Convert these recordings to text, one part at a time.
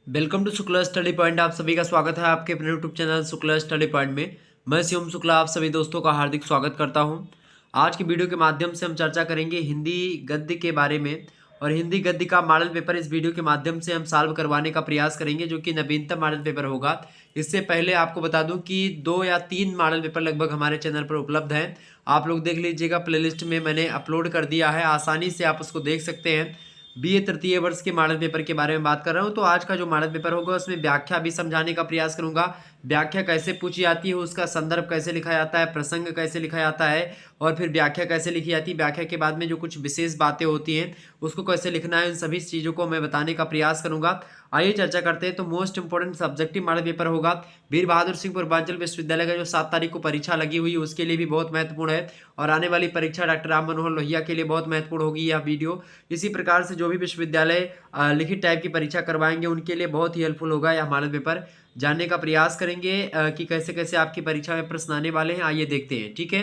Welcome to Shukla study point. आप सभी का स्वागत है आपके अपने YouTube channel Shukla study point में। मैं शिवम शुक्ला आप सभी दोस्तों का हार्दिक स्वागत करता हूं। आज की वीडियो के माध्यम से हम चर्चा करेंगे हिंदी गद्य के बारे में और हिंदी गद्य का मॉडल पेपर इस वीडियो के माध्यम से हम सॉल्व करवाने का प्रयास करेंगे, जो कि नवीनतम मॉडल पेपर होगा। इससे पहले आपको बता दूं कि 2 या 3 मॉडल पेपर लगभग हमारे चैनल पर उपलब्ध हैं। आप लोग देख लीजिएगा, प्लेलिस्ट में मैंने अपलोड कर दिया है, आसानी से आप उसको देख सकते हैं। बीए तृतीय वर्ष के मॉडल पेपर के बारे में बात कर रहा हूं। तो आज का जो मॉडल पेपर होगा उसमें व्याख्या भी समझाने का प्रयास करूंगा। व्याख्या कैसे पूछी जाती है, उसका संदर्भ कैसे लिखा जाता है, प्रसंग कैसे लिखा जाता है और फिर व्याख्या कैसे लिखी जाती है। व्याख्या के बाद में जो कुछ विशेष बातें होती हैं उसको कैसे लिखना है, इन सभी चीज़ों को मैं बताने का प्रयास करूंगा। आइए चर्चा करते हैं। तो most important subjective model paper होगा वीर बहादुर सिंह पूर्वांचल विश्वविद्यालय का, जो 7 तारीख को परीक्षा लगी हुई है उसके लिए भी बहुत महत्वपूर्ण है। और आने वाली परीक्षा डॉक्टर राम मनोहर लोहिया के लिए बहुत महत्वपूर्ण होगी यह वीडियो। इसी प्रकार से जो भी विश्वविद्यालय लिखित टाइप की परीक्षा करवाएंगे उनके लिए बहुत ही हेल्पफुल होगा यह मॉडल पेपर। जानने का प्रयास करेंगे कि कैसे कैसे आपकी परीक्षा में प्रश्न आने वाले हैं। आइए देखते हैं, ठीक है।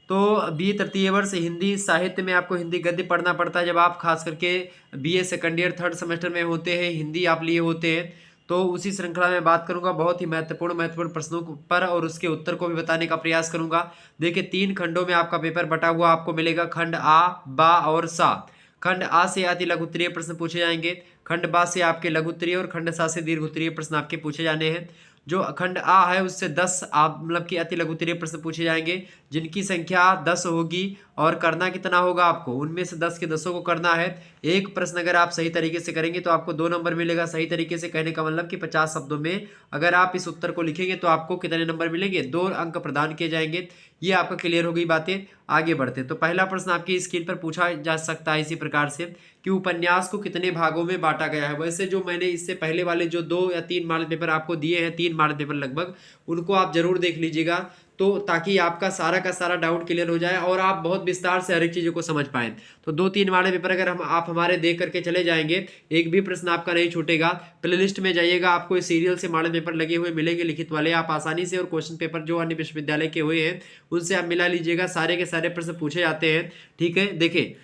तो बीए तृतीय वर्ष हिंदी साहित्य में आपको हिंदी गद्य पढ़ना पड़ता है। जब आप खास करके BA second year third semester में होते हैं, हिंदी आप लिए होते हैं, तो उसी श्रृंखला में बात करूंगा बहुत ही महत्वपूर्ण प्रश्नों पर और उसके उत्तर को भी बताने का प्रयास करूंगा। देखिए, 3 खंडों में आपका पेपर बटा हुआ आपको मिलेगा। खंड आ, बा और सा। खंड आ से अति लघु उत्तरीय प्रश्न पूछे जाएंगे, खंड बा से आपके लघु उत्तरीय और खंड सा से दीर्घ उत्तरीय प्रश्न आपके पूछे जाने हैं। जो खंड आ है उससे 10 आप मतलब कि अति लघु उत्तरीय प्रश्न पूछे जाएंगे, जिनकी संख्या 10 होगी। और करना कितना होगा आपको, उनमें से 10 के 10 को करना है। एक प्रश्न अगर आप सही तरीके से करेंगे तो आपको 2 नंबर मिलेगा। सही तरीके से कहने का मतलब कि 50 शब्दों में अगर आप इस उत्तर को लिखेंगे तो आपको कितने नंबर मिलेंगे, 2 अंक प्रदान किए जाएंगे। ये आपका क्लियर हो गई बातें। आगे बढ़ते हैं। तो पहला प्रश्न आपकी स्क्रीन पर पूछा जा सकता है इसी प्रकार से कि उपन्यास को कितने भागों में बांटा गया है। वैसे जो मैंने इससे पहले वाले जो 2 या 3 मॉडल पेपर आपको दिए हैं, 3 मॉडल पेपर लगभग, उनको आप जरूर देख लीजिएगा, तो ताकि आपका सारा का सारा डाउट क्लियर हो जाए और आप बहुत विस्तार से हर एक चीज़ों को समझ पाएं। तो 2-3 मॉडल पेपर अगर आप हमारे देख करके चले जाएंगे, एक भी प्रश्न आपका नहीं छूटेगा। प्लेलिस्ट में जाइएगा, आपको इस सीरियल से मॉडल पेपर लगे हुए मिलेंगे लिखित वाले, आप आसानी से, और क्वेश्चन पेपर जो अन्य विश्वविद्यालय के हुए हैं उनसे आप मिला लीजिएगा। सारे के सारे प्रश्न पूछे जाते हैं, ठीक है। देखिए,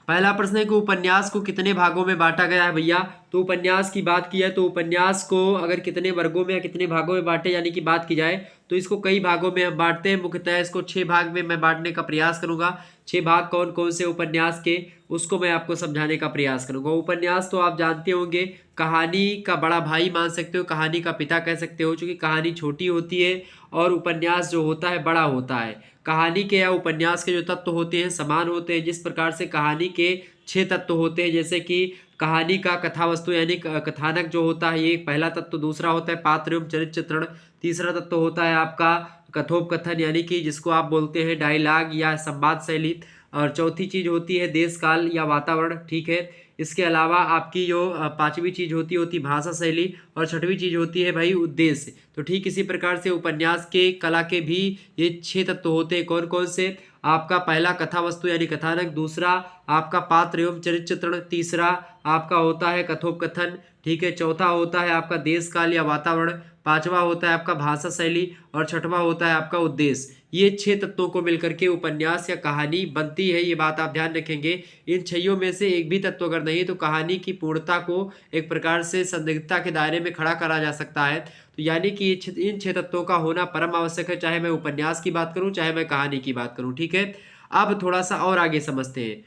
पहला प्रश्न है कि उपन्यास को कितने भागों में बांटा गया है भैया। तो उपन्यास की बात की है तो उपन्यास को अगर कितने वर्गों में या कितने भागों में बांटे यानी कि बात की जाए तो इसको कई भागों में हम बांटते हैं। मुख्यतः इसको 6 भाग में मैं बांटने का प्रयास करूंगा। 6 भाग कौन कौन से उपन्यास के, उसको मैं आपको समझाने का प्रयास करूंगा। उपन्यास तो आप जानते होंगे, कहानी का बड़ा भाई मान सकते हो, कहानी का पिता कह सकते हो, क्योंकि कहानी छोटी होती है और उपन्यास जो होता है बड़ा होता है। कहानी के या उपन्यास के जो तत्व होते हैं समान होते हैं। जिस प्रकार से कहानी के 6 तत्व होते हैं, जैसे कि कहानी का कथा वस्तु यानी कथानक जो होता है, ये पहला तत्व। दूसरा होता है पात्र एवं चरित्र चित्रण। तीसरा तत्व होता है आपका कथोपकथन यानी कि जिसको आप बोलते हैं डायलॉग या संवाद शैली। और चौथी चीज होती है देश काल या वातावरण, ठीक है। इसके अलावा आपकी जो 5वीं चीज होती भाषा शैली। और 6वीं चीज होती है भाई उद्देश्य। तो ठीक इसी प्रकार से उपन्यास के कला के भी ये 6 तत्व होते हैं। कौन कौन से, आपका पहला कथा वस्तु यानी कथानक, दूसरा आपका पात्र एवं चरित्र चित्रण, तीसरा आपका होता है कथोपकथन, ठीक है। चौथा होता है आपका देश काल या वातावरण, पांचवा होता है आपका भाषा शैली और छठवां होता है आपका उद्देश्य। ये 6 तत्वों को मिलकर के उपन्यास या कहानी बनती है, ये बात आप ध्यान रखेंगे। इन 6 में से एक भी तत्व अगर नहीं तो कहानी की पूर्णता को एक प्रकार से संदिग्धता के दायरे में खड़ा करा जा सकता है। तो यानी कि इन 6 तत्वों का होना परम आवश्यक है, चाहे मैं उपन्यास की बात करूं चाहे मैं कहानी की बात करूं, ठीक है। अब थोड़ा सा और आगे समझते हैं।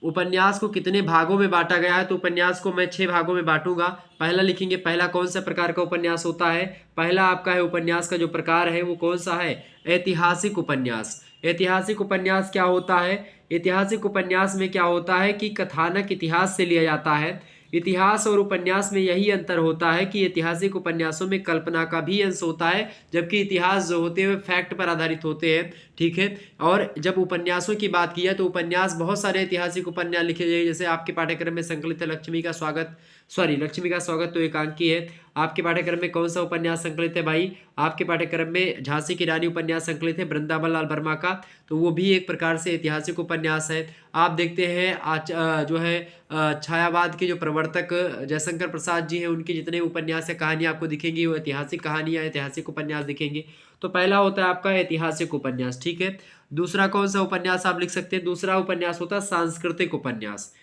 उपन्यास को कितने भागों में बांटा गया है। तो उपन्यास को मैं 6 भागों में बांटूंगा। पहला लिखेंगे, पहला कौन सा प्रकार का उपन्यास होता है। पहला आपका है उपन्यास का जो प्रकार है वो कौन सा है, ऐतिहासिक उपन्यास। ऐतिहासिक उपन्यास क्या होता है, ऐतिहासिक उपन्यास में क्या होता है कि कथानक इतिहास से लिया जाता है। इतिहास और उपन्यास में यही अंतर होता है कि ऐतिहासिक उपन्यासों में कल्पना का भी अंश होता है, जबकि इतिहास जो होते हैं फैक्ट पर आधारित होते हैं, ठीक है। और जब उपन्यासों की बात की है तो उपन्यास बहुत सारे ऐतिहासिक उपन्यास लिखे गए, जैसे आपके पाठ्यक्रम में संकलित है लक्ष्मी का स्वागत तो एकांकी है। आपके पाठ्यक्रम में कौन सा उपन्यास संकलित है भाई, आपके पाठ्यक्रम में झांसी की रानी उपन्यास संकलित है वृंदावन लाल वर्मा का, तो वो भी एक प्रकार से ऐतिहासिक उपन्यास है। आप देखते हैं जो है छायावाद के जो प्रवर्तक जयशंकर प्रसाद जी हैं, उनके जितने उपन्यास या कहानियां आपको दिखेंगी वो ऐतिहासिक कहानियां ऐतिहासिक उपन्यास दिखेंगे। तो पहला होता है आपका ऐतिहासिक उपन्यास, ठीक है। दूसरा कौन सा उपन्यास आप लिख सकते हैं, दूसरा उपन्यास होता है सांस्कृतिक उपन्यास।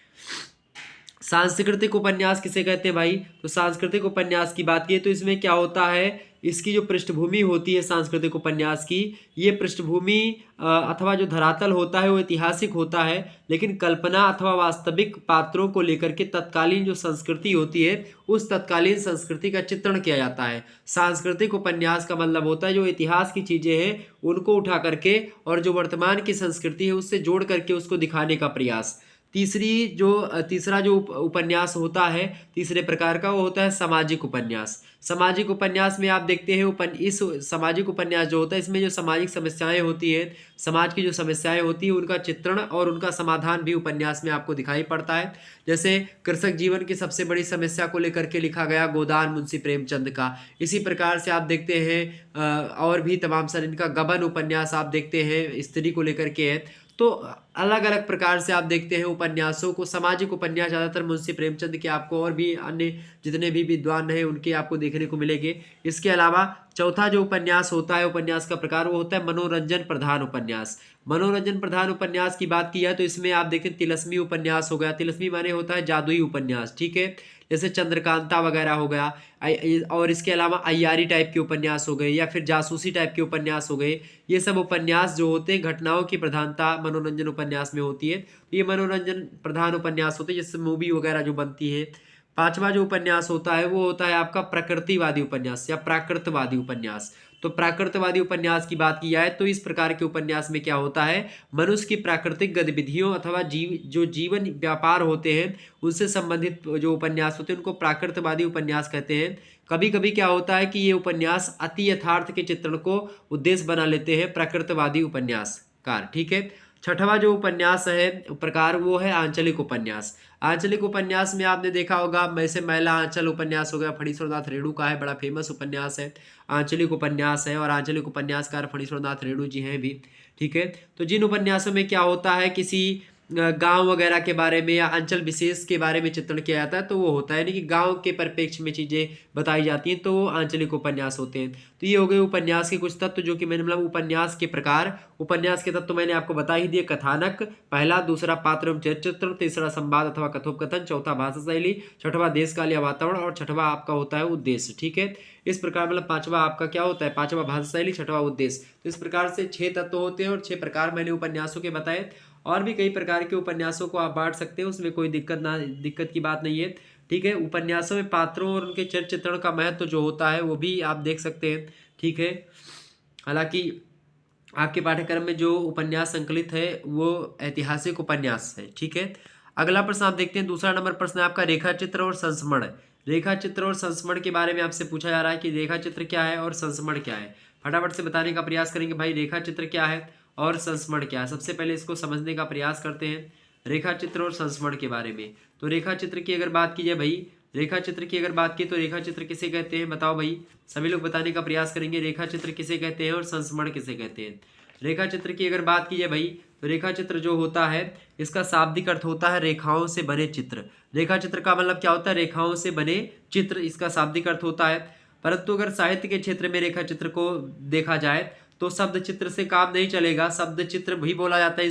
सांस्कृतिक उपन्यास किसे कहते हैं भाई? तो सांस्कृतिक उपन्यास की बात की तो इसमें क्या होता है, इसकी जो पृष्ठभूमि होती है सांस्कृतिक उपन्यास की, ये पृष्ठभूमि अथवा जो धरातल होता है वो ऐतिहासिक होता है, लेकिन कल्पना अथवा वास्तविक पात्रों को लेकर के तत्कालीन जो संस्कृति होती है उस तत्कालीन संस्कृति का चित्रण किया जाता है। सांस्कृतिक उपन्यास का मतलब होता है जो इतिहास की चीज़ें हैं उनको उठा करके और जो वर्तमान की संस्कृति है उससे जोड़ करके उसको दिखाने का प्रयास। तीसरा जो उपन्यास होता है तीसरे प्रकार का, वो होता है सामाजिक उपन्यास। सामाजिक उपन्यास में आप देखते हैं इस सामाजिक उपन्यास जो होता है इसमें जो सामाजिक समस्याएं होती हैं, समाज की जो समस्याएं होती हैं उनका चित्रण और उनका समाधान भी उपन्यास में आपको दिखाई पड़ता है। जैसे कृषक जीवन की सबसे बड़ी समस्या को लेकर के लिखा गया गोदान मुंशी प्रेमचंद का। इसी प्रकार से आप देखते हैं और भी तमाम सारे इनका गबन उपन्यास आप देखते हैं स्त्री को लेकर के है। तो अलग अलग प्रकार से आप देखते हैं उपन्यासों को। सामाजिक उपन्यास ज़्यादातर मुंशी प्रेमचंद के आपको और भी अन्य जितने भी विद्वान हैं उनके आपको देखने को मिलेंगे। इसके अलावा चौथा जो उपन्यास होता है उपन्यास का प्रकार वो होता है मनोरंजन प्रधान उपन्यास। मनोरंजन प्रधान उपन्यास की बात की है तो इसमें आप देखें तिलस्मी उपन्यास हो गया। तिलस्मी माने होता है जादुई उपन्यास, ठीक है, जैसे चंद्रकांता वगैरह हो गया। और इसके अलावा अय्यारी टाइप के उपन्यास हो गए या फिर जासूसी टाइप के उपन्यास हो गए। ये सब उपन्यास जो होते हैं घटनाओं की प्रधानता मनोरंजन उपन्यास में होती है, तो ये मनोरंजन प्रधान उपन्यास होते हैं जिससे मूवी वगैरह जो बनती है। पांचवा जो उपन्यास होता है वो होता है आपका प्रकृतिवादी उपन्यास या प्राकृतवादी उपन्यास। तो प्राकृतवादी उपन्यास की बात की जाए तो इस प्रकार के उपन्यास में क्या होता है, मनुष्य की प्राकृतिक गतिविधियों अथवा जो जीवन व्यापार होते हैं उनसे संबंधित जो उपन्यास होते हैं उनको प्राकृतवादी उपन्यास कहते हैं। कभी कभी क्या होता है कि ये उपन्यास अति यथार्थ के चित्रण को उद्देश्य बना लेते हैं प्राकृतवादी उपन्यासकार, ठीक है। छठवां जो उपन्यास है प्रकार वो है आंचलिक उपन्यास। आंचलिक उपन्यास में आपने देखा होगा वैसे मैला आंचल उपन्यास हो गया, फणीश्वरनाथ रेणु का है, बड़ा फेमस उपन्यास है, आंचलिक उपन्यास है और आंचलिक उपन्यासकार फणीश्वरनाथ रेणु जी हैं भी, ठीक है। तो जिन उपन्यासों में क्या होता है किसी गांव वगैरह के बारे में या अंचल विशेष के बारे में चित्रण किया जाता है तो वो होता है, यानी कि गांव के परिप्रेक्ष्य में चीज़ें बताई जाती हैं तो वो आंचलिक उपन्यास होते हैं। तो ये हो गए उपन्यास के कुछ तत्व जो कि मैंने मतलब उपन्यास के प्रकार। उपन्यास के तत्व मैंने आपको बता ही दिए, कथानक पहला, दूसरा पात्र एवं चरित्र चित्रण, तीसरा संवाद अथवा कथोपकथन, चौथा भाषा शैली, छठवां देश काल या वातावरण और छठवां आपका होता है उद्देश्य, ठीक है। इस प्रकार मतलब पांचवा आपका क्या होता है, पांचवा भाषा शैली, छठवां उद्देश्य। तो इस प्रकार से 6 तत्व होते हैं और 6 प्रकार मैंने उपन्यासों के बताए। और भी कई प्रकार के उपन्यासों को आप बांट सकते हैं, उसमें कोई दिक्कत की बात नहीं है, ठीक है। उपन्यासों में पात्रों और उनके चरित्र चित्रण का महत्व जो होता है वो भी आप देख सकते हैं, ठीक है। हालांकि आपके पाठ्यक्रम में जो उपन्यास संकलित है वो ऐतिहासिक उपन्यास है, ठीक है। अगला प्रश्न आप देखते हैं, दूसरा नंबर प्रश्न है आपका रेखा चित्र और संस्मरण। रेखा चित्र और संस्मरण के बारे में आपसे पूछा जा रहा है कि रेखा चित्र क्या है और संस्मरण क्या है। फटाफट से बताने का प्रयास करेंगे भाई रेखा चित्र क्या है और संस्मरण क्या है। सबसे पहले इसको समझने का प्रयास करते हैं रेखा चित्र और संस्मरण के बारे में। तो रेखा चित्र की अगर बात की जाए भाई, रेखा चित्र की अगर बात की तो रेखा चित्र किसे कहते हैं बताओ भाई, सभी लोग बताने का प्रयास करेंगे रेखा चित्र किसे कहते हैं और संस्मरण किसे कहते हैं। रेखा चित्र की अगर बात की जाए भाई तो रेखा चित्र जो होता है इसका शाब्दिक अर्थ होता है रेखाओं से बने चित्र। रेखा चित्र का मतलब क्या होता है, रेखाओं से बने चित्र, इसका शाब्दिक अर्थ होता है। परंतु अगर साहित्य के क्षेत्र में रेखा चित्र को देखा जाए तो शब्द चित्र से काम नहीं चलेगा, शब्द चित्र भी बोला जाता है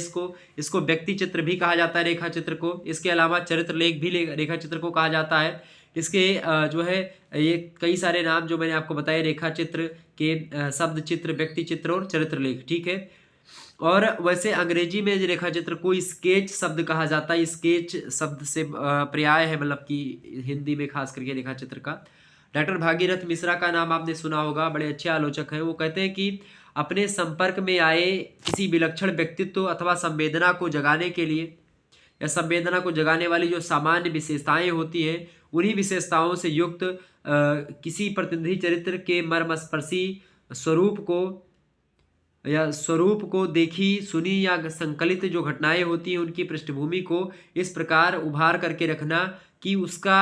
इसको व्यक्ति चित्र भी कहा जाता है रेखा चित्र को। इसके अलावा चरित्र लेख भी रेखा चित्र को कहा जाता है। इसके जो है ये कई सारे नाम जो मैंने आपको बताए रेखा चित्र के, शब्द चित्र, व्यक्ति चित्र और चरित्र लेख, ठीक है। और वैसे अंग्रेजी में रेखा चित्र को स्केच शब्द कहा जाता है, स्केच शब्द से पर्याय है मतलब कि हिंदी में खास करके रेखा चित्र का। डॉक्टर भागीरथ मिश्रा का नाम आपने सुना होगा, बड़े अच्छे आलोचक हैं। वो कहते हैं कि अपने संपर्क में आए किसी विलक्षण व्यक्तित्व अथवा संवेदना को जगाने के लिए या संवेदना को जगाने वाली जो सामान्य विशेषताएं होती हैं उन्हीं विशेषताओं से युक्त किसी प्रतिनिधि चरित्र के मर्मस्पर्शी स्वरूप को देखी सुनी या संकलित जो घटनाएं होती हैं उनकी पृष्ठभूमि को इस प्रकार उभार करके रखना कि उसका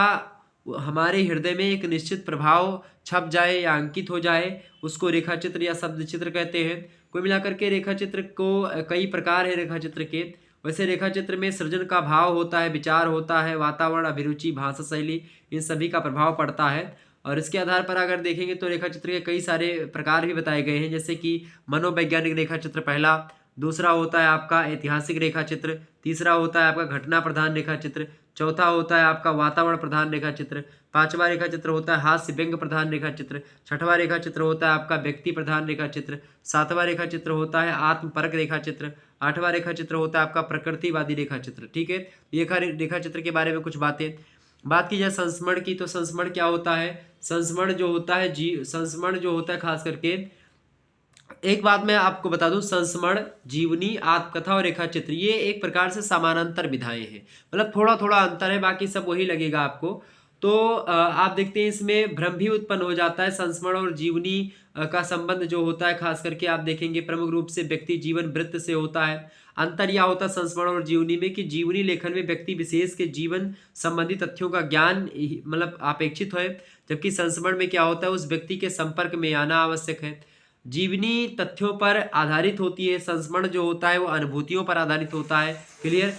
हमारे हृदय में एक निश्चित प्रभाव छप जाए या अंकित हो जाए, उसको रेखा चित्र या शब्द चित्र कहते हैं। कुल मिलाकर के रेखा चित्र को कई प्रकार है रेखा चित्र के। वैसे रेखा चित्र में सृजन का भाव होता है, विचार होता है, वातावरण, अभिरुचि, भाषा शैली, इन सभी का प्रभाव पड़ता है। और इसके आधार पर अगर देखेंगे तो रेखा चित्र के कई सारे प्रकार भी बताए गए हैं, जैसे कि मनोवैज्ञानिक रेखा चित्र पहला, दूसरा होता है आपका ऐतिहासिक रेखा चित्र, तीसरा होता है आपका घटना प्रधान रेखा चित्र, चौथा होता है आपका वातावरण प्रधान रेखा चित्र, पांचवा रेखा चित्र होता है हास्य व्यंग प्रधान रेखा चित्र, छठवां रेखा चित्र होता है आपका व्यक्ति प्रधान रेखा चित्र, सातवां रेखा चित्र होता है आत्मपरक रेखा चित्र, आठवां रेखा चित्र होता है आपका प्रकृतिवादी रेखा चित्र। ठीक है, ये रेखा चित्र के बारे में कुछ बातें। बात की जाए संस्मरण की, तो संस्मरण क्या होता है? संस्मरण जो होता है संस्मरण जो होता है खास करके, एक बात मैं आपको बता दूं, संस्मरण, जीवनी, आत्मकथा और रेखा चित्र ये एक प्रकार से समानांतर विधाएं हैं, मतलब थोड़ा थोड़ा अंतर है, बाकी सब वही लगेगा आपको। तो आप देखते हैं इसमें भ्रम भी उत्पन्न हो जाता है। संस्मरण और जीवनी का संबंध जो होता है खास करके आप देखेंगे प्रमुख रूप से व्यक्ति जीवन वृत्त से होता है। अंतर यह होता है संस्मरण और जीवनी में कि जीवनी लेखन में व्यक्ति विशेष के जीवन संबंधी तथ्यों का ज्ञान मतलब अपेक्षित है, जबकि संस्मरण में क्या होता है उस व्यक्ति के संपर्क में आना आवश्यक है। जीवनी तथ्यों पर आधारित होती है, संस्मरण जो होता है वो अनुभूतियों पर आधारित होता है। क्लियर?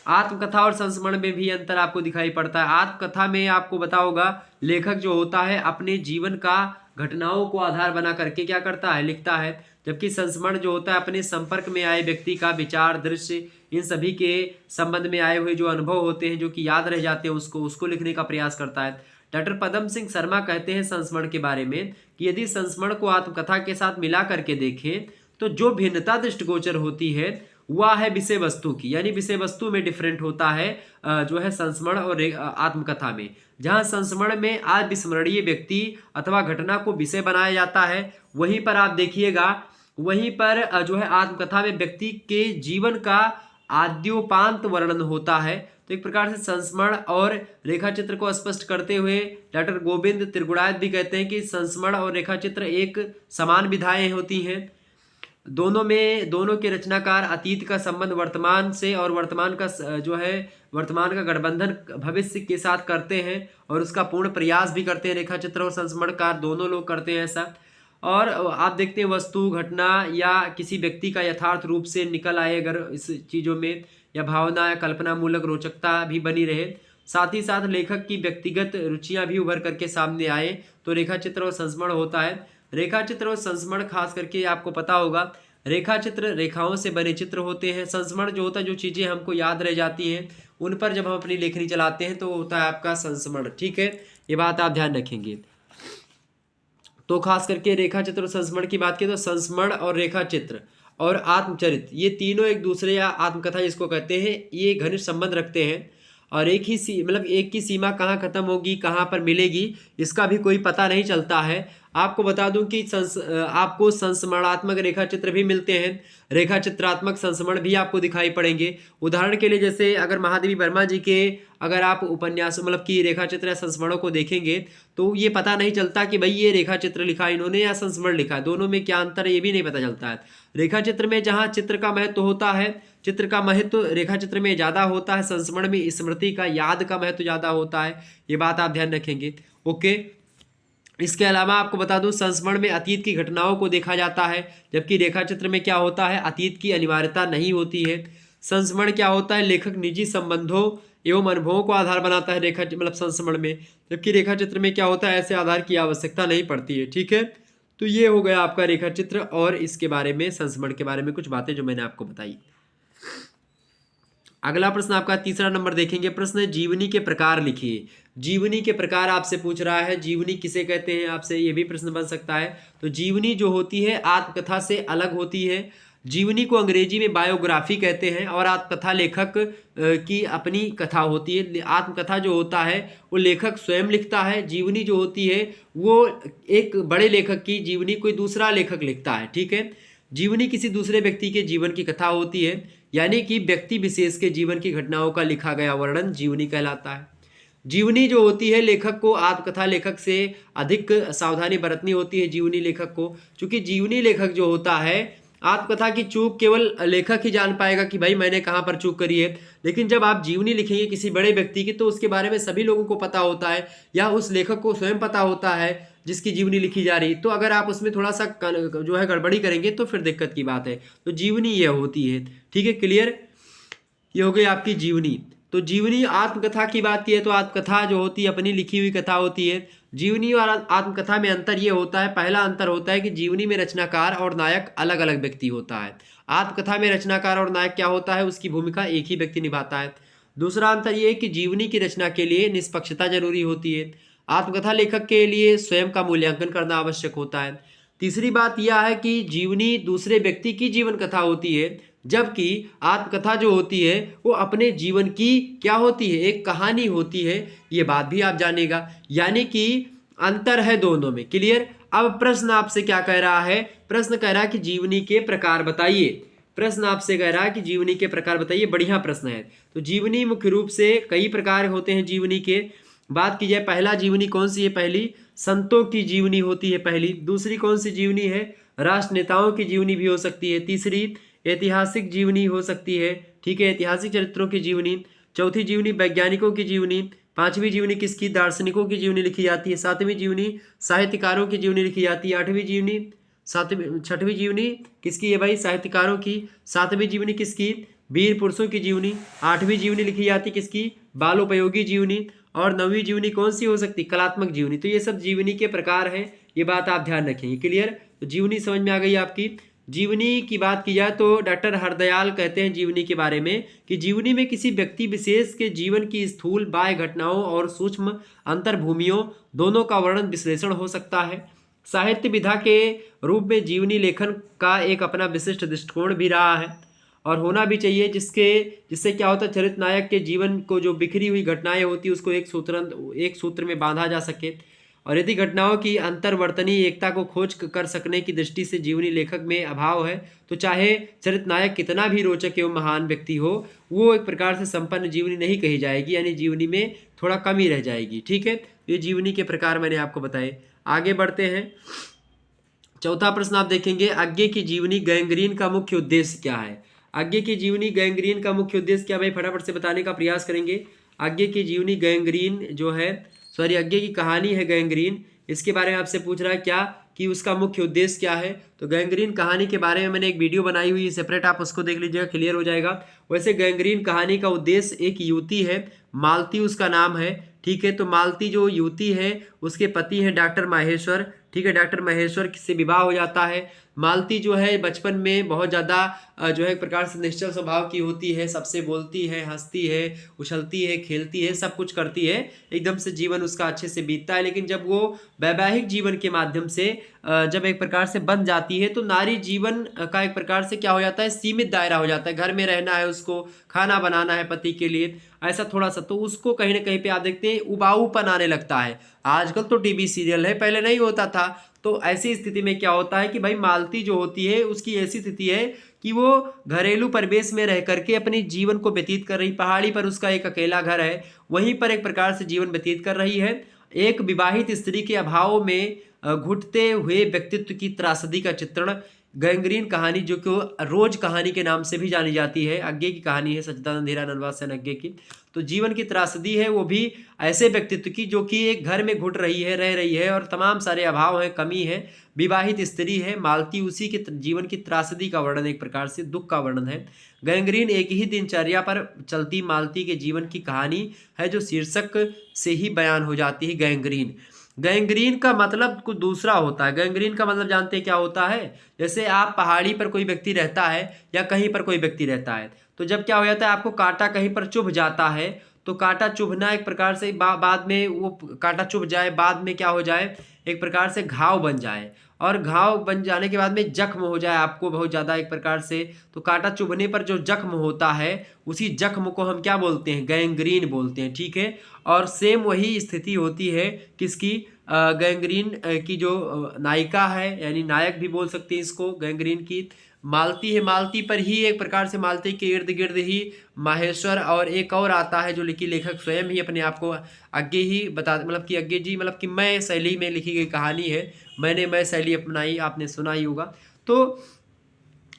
आत्मकथा और संस्मरण में भी अंतर आपको दिखाई पड़ता है। आत्मकथा में आपको पता होगा लेखक जो होता है अपने जीवन का घटनाओं को आधार बना करके क्या करता है, लिखता है, जबकि संस्मरण जो होता है अपने संपर्क में आए व्यक्ति का विचार, दृश्य, इन सभी के संबंध में आए हुए जो अनुभव होते हैं जो कि याद रह जाते हैं उसको लिखने का प्रयास करता है। डॉक्टर पदम सिंह शर्मा कहते हैं संस्मरण के बारे में कि यदि संस्मरण को आत्मकथा के साथ मिला करके देखें तो जो भिन्नता दृष्टिगोचर होती है वह है विषय वस्तु की, यानी विषय वस्तु में डिफरेंट होता है जो है संस्मरण और आत्मकथा में। जहां संस्मरण में अविस्मरणीय व्यक्ति अथवा घटना को विषय बनाया जाता है, वहीं पर आप देखिएगा वहीं पर जो है आत्मकथा में व्यक्ति के जीवन का आद्योपांत वर्णन होता है। तो एक प्रकार से संस्मरण और रेखा चित्र को स्पष्ट करते हुए डॉक्टर गोविंद त्रिगुणायत भी कहते हैं कि संस्मरण और रेखा चित्र एक समान विधाएं होती हैं। दोनों के रचनाकार अतीत का संबंध वर्तमान से और वर्तमान का जो है वर्तमान का गठबंधन भविष्य के साथ करते हैं और उसका पूर्ण प्रयास भी करते हैं। रेखा चित्र और संस्मरणकार दोनों लोग करते हैं ऐसा। और आप देखते हैं वस्तु, घटना या किसी व्यक्ति का यथार्थ रूप से निकल आए अगर इस चीज़ों में, या भावना या कल्पना मूलक रोचकता भी बनी रहे, साथ ही साथ लेखक की व्यक्तिगत रुचियां भी उभर करके सामने आए, तो रेखा चित्र और संस्मरण होता है। रेखा चित्र और संस्मरण खास करके आपको पता होगा रेखा चित्र रेखाओं से बने चित्र होते हैं। संस्मरण जो होता है जो चीज़ें हमको याद रह जाती हैं उन पर जब हम अपनी लेखनी चलाते हैं तो होता है आपका संस्मरण। ठीक है, ये बात आप ध्यान रखेंगे। तो खास करके रेखा चित्र और संस्मरण की बात की तो संस्मरण और रेखा चित्र और आत्मचरित ये तीनों एक दूसरे या आत्मकथा जिसको कहते हैं ये घनिष्ठ संबंध रखते हैं और एक की सीमा कहाँ खत्म होगी कहाँ पर मिलेगी इसका भी कोई पता नहीं चलता है। आपको बता दूं कि आपको संस्मरणात्मक रेखा चित्र भी मिलते हैं, रेखा चित्रात्मक संस्मरण भी आपको दिखाई पड़ेंगे। उदाहरण के लिए जैसे अगर महादेवी वर्मा जी के अगर आप उपन्यास मतलब कि रेखा चित्र या संस्मरणों को देखेंगे तो ये पता नहीं चलता कि भाई ये रेखा चित्र लिखा इन्होंने या संस्मरण लिखा, दोनों में क्या अंतर है ये भी नहीं पता चलता है। रेखा चित्र में जहाँ चित्र का महत्व होता है, चित्र का महत्व रेखा चित्र में ज़्यादा होता है, संस्मरण में स्मृति का, याद का महत्व ज़्यादा होता है। ये बात आप ध्यान रखेंगे। ओके, इसके अलावा आपको बता दूं संस्मरण में अतीत की घटनाओं को देखा जाता है, जबकि रेखा चित्र में क्या होता है अतीत की अनिवार्यता नहीं होती है। संस्मरण क्या होता है लेखक निजी संबंधों एवं अनुभवों को आधार बनाता है रेखा मतलब संस्मरण में, जबकि रेखा चित्र में क्या होता है ऐसे आधार की आवश्यकता नहीं पड़ती है। ठीक है, तो ये हो गया आपका रेखा चित्र और इसके बारे में संस्मरण के बारे में कुछ बातें जो मैंने आपको बताई। अगला प्रश्न आपका तीसरा नंबर देखेंगे। प्रश्न है जीवनी के प्रकार लिखिए। जीवनी के प्रकार आपसे पूछ रहा है, जीवनी किसे कहते हैं आपसे ये भी प्रश्न बन सकता है। तो जीवनी जो होती है आत्मकथा से अलग होती है। जीवनी को अंग्रेजी में बायोग्राफी कहते हैं और आत्मकथा लेखक की अपनी कथा होती है। आत्मकथा जो होता है वो लेखक स्वयं लिखता है, जीवनी जो होती है वो एक बड़े लेखक की जीवनी कोई दूसरा लेखक लिखता है। ठीक है, जीवनी किसी दूसरे व्यक्ति के जीवन की कथा होती है, यानी कि व्यक्ति विशेष के जीवन की घटनाओं का लिखा गया वर्णन जीवनी कहलाता है। जीवनी जो होती है लेखक को आत्मकथा लेखक से अधिक सावधानी बरतनी होती है जीवनी लेखक को, क्योंकि जीवनी लेखक जो होता है आत्मकथा की चूक केवल लेखक ही जान पाएगा कि भाई मैंने कहाँ पर चूक करी है, लेकिन जब आप जीवनी लिखेंगे किसी बड़े व्यक्ति की तो उसके बारे में सभी लोगों को पता होता है या उस लेखक को स्वयं पता होता है जिसकी जीवनी लिखी जा रही। तो अगर आप उसमें थोड़ा सा जो है गड़बड़ी करेंगे तो फिर दिक्कत की बात है। तो जीवनी यह होती है। ठीक है, क्लियर, ये हो गई आपकी जीवनी। तो जीवनी आत्मकथा की बात की है तो आत्मकथा जो होती है अपनी लिखी हुई कथा होती है। जीवनी और आत्मकथा में अंतर ये होता है, पहला अंतर होता है कि जीवनी में रचनाकार और नायक अलग अलग व्यक्ति होता है। आत्मकथा में रचनाकार और नायक क्या होता है उसकी भूमिका एक ही व्यक्ति निभाता है। दूसरा अंतर ये है कि जीवनी की रचना के लिए निष्पक्षता जरूरी होती है। आत्मकथा लेखक के लिए स्वयं का मूल्यांकन करना आवश्यक होता है। तीसरी बात यह है कि जीवनी दूसरे व्यक्ति की जीवन कथा होती है, जबकि आत्मकथा जो होती है वो अपने जीवन की क्या होती है, एक कहानी होती है। ये बात भी आप जानेगा, यानी कि अंतर है दोनों में। क्लियर। अब प्रश्न आपसे क्या कह रहा है, प्रश्न कह रहा है कि जीवनी के प्रकार बताइए। प्रश्न आपसे कह रहा है कि जीवनी के प्रकार बताइए। बढ़िया प्रश्न है। तो जीवनी मुख्य रूप से कई प्रकार होते हैं जीवनी के। बात की जाए पहला जीवनी कौन सी है, पहली संतों की जीवनी होती है पहली। दूसरी कौन सी जीवनी है, राष्ट्र नेताओं की जीवनी भी हो सकती है। तीसरी ऐतिहासिक जीवनी हो सकती है, ठीक है, ऐतिहासिक चरित्रों की जीवनी। चौथी जीवनी वैज्ञानिकों की जीवनी। पांचवी जीवनी किसकी, दार्शनिकों की जीवनी लिखी जाती है। सातवीं जीवनी साहित्यकारों की जीवनी लिखी जाती है। आठवीं जीवनी छठवीं जीवनी किसकी है भाई, साहित्यकारों की। सातवीं जीवनी किसकी, वीर पुरुषों की जीवनी। आठवीं जीवनी लिखी जाती किसकी, बालोपयोगी जीवनी। और नवीं जीवनी कौन सी हो सकती, कलात्मक जीवनी। तो ये सब जीवनी के प्रकार हैं, ये बात आप ध्यान रखेंगे। क्लियर। तो जीवनी समझ में आ गई आपकी। जीवनी की बात की जाए तो डॉक्टर हरदयाल कहते हैं जीवनी के बारे में कि जीवनी में किसी व्यक्ति विशेष के जीवन की स्थूल बाह्य घटनाओं और सूक्ष्म अंतर्भूमियों दोनों का वर्णन विश्लेषण हो सकता है। साहित्य विधा के रूप में जीवनी लेखन का एक अपना विशिष्ट दृष्टिकोण भी रहा है और होना भी चाहिए, जिससे क्या होता है, चरित्र नायक के जीवन को जो बिखरी हुई घटनाएं होती है उसको एक सूत्र में बांधा जा सके। और यदि घटनाओं की अंतर्वर्तनीय एकता को खोज कर सकने की दृष्टि से जीवनी लेखक में अभाव है, तो चाहे चरित्र नायक कितना भी रोचक एवं महान व्यक्ति हो, वो एक प्रकार से संपन्न जीवनी नहीं कही जाएगी, यानी जीवनी में थोड़ा कमी रह जाएगी। ठीक है, ये जीवनी के प्रकार मैंने आपको बताए। आगे बढ़ते हैं। चौथा प्रश्न आप देखेंगे, आज्ञे की जीवनी गैंग्रीन का मुख्य उद्देश्य क्या है। आज्ञे की जीवनी गैंग्रीन का मुख्य उद्देश्य क्या, भाई फटाफट से बताने का प्रयास करेंगे। आज्ञे की जीवनी गैंग्रीन जो है, सॉरी आज्ञे की कहानी है गैंग्रीन, इसके बारे में आपसे पूछ रहा है क्या कि उसका मुख्य उद्देश्य क्या है। तो गैंग्रीन कहानी के बारे में मैंने एक वीडियो बनाई हुई है सेपरेट, आप उसको देख लीजिएगा, क्लियर हो जाएगा। वैसे गैंग्रीन कहानी का उद्देश्य, एक युवती है मालती उसका नाम है, ठीक है। तो मालती जो युवती है उसके पति हैं डॉक्टर माहेश्वर, ठीक है, डॉक्टर महेश्वर से विवाह हो जाता है। मालती जो है बचपन में बहुत ज़्यादा जो है एक प्रकार से निश्चल स्वभाव की होती है, सबसे बोलती है, हंसती है, उछलती है, खेलती है, सब कुछ करती है, एकदम से जीवन उसका अच्छे से बीतता है। लेकिन जब वो वैवाहिक जीवन के माध्यम से जब एक प्रकार से बन जाती है, तो नारी जीवन का एक प्रकार से क्या हो जाता है, सीमित दायरा हो जाता है। घर में रहना है उसको, खाना बनाना है पति के लिए, ऐसा थोड़ा सा, तो उसको कहीं ना कहीं पे आप देखते हैं उबाऊपन आने लगता है। आजकल तो टीवी सीरियल है, पहले नहीं होता था। तो ऐसी स्थिति में क्या होता है कि भाई मालती जो होती है उसकी ऐसी स्थिति है कि वो घरेलू परिवेश में रह करके अपनी जीवन को व्यतीत कर रही, पहाड़ी पर उसका एक अकेला घर है, वहीं पर एक प्रकार से जीवन व्यतीत कर रही है। एक विवाहित स्त्री के अभाव में घुटते हुए व्यक्तित्व की त्रासदी का चित्रण गैंग्रीन कहानी, जो कि रोज कहानी के नाम से भी जानी जाती है, आज्ञे की कहानी है, सच्चिदानंद हीरानंद सेन आज्ञे की। तो जीवन की त्रासदी है वो भी ऐसे व्यक्तित्व की जो कि एक घर में घुट रही है, रह रही है, और तमाम सारे अभाव हैं, कमी है, विवाहित स्त्री है मालती, उसी के जीवन की त्रासदी का वर्णन, एक प्रकार से दुख का वर्णन है। गैंग्रीन एक ही दिनचर्या पर चलती मालती के जीवन की कहानी है, जो शीर्षक से ही बयान हो जाती है, गैंग्रीन। गैंग्रीन का मतलब कुछ दूसरा होता है। गैंग्रीन का मतलब जानते हैं क्या होता है, जैसे आप पहाड़ी पर कोई व्यक्ति रहता है या कहीं पर कोई व्यक्ति रहता है, तो जब क्या हो जाता है, आपको कांटा कहीं पर चुभ जाता है, तो कांटा चुभना एक प्रकार से बाद में वो कांटा चुभ जाए, बाद में क्या हो जाए, एक प्रकार से घाव बन जाए, और घाव बन जाने के बाद में जख्म हो जाए आपको बहुत ज़्यादा एक प्रकार से। तो कांटा चुभने पर जो जख्म होता है, उसी जख्म को हम क्या बोलते हैं, गैंग्रीन बोलते हैं, ठीक है। और सेम वही स्थिति होती है किसकी, गैंग्रीन की जो नायिका है, यानी नायक भी बोल सकते हैं इसको, गैंग्रीन की मालती है। मालती पर ही एक प्रकार से, मालती के इर्द गिर्द ही माहेश्वर और एक और आता है, जो लिखी लेखक स्वयं ही अपने आप को आगे ही बता, मतलब कि आगे जी, मतलब कि मैं शैली में लिखी गई कहानी है, मैं शैली अपनाई, आपने सुना ही होगा। तो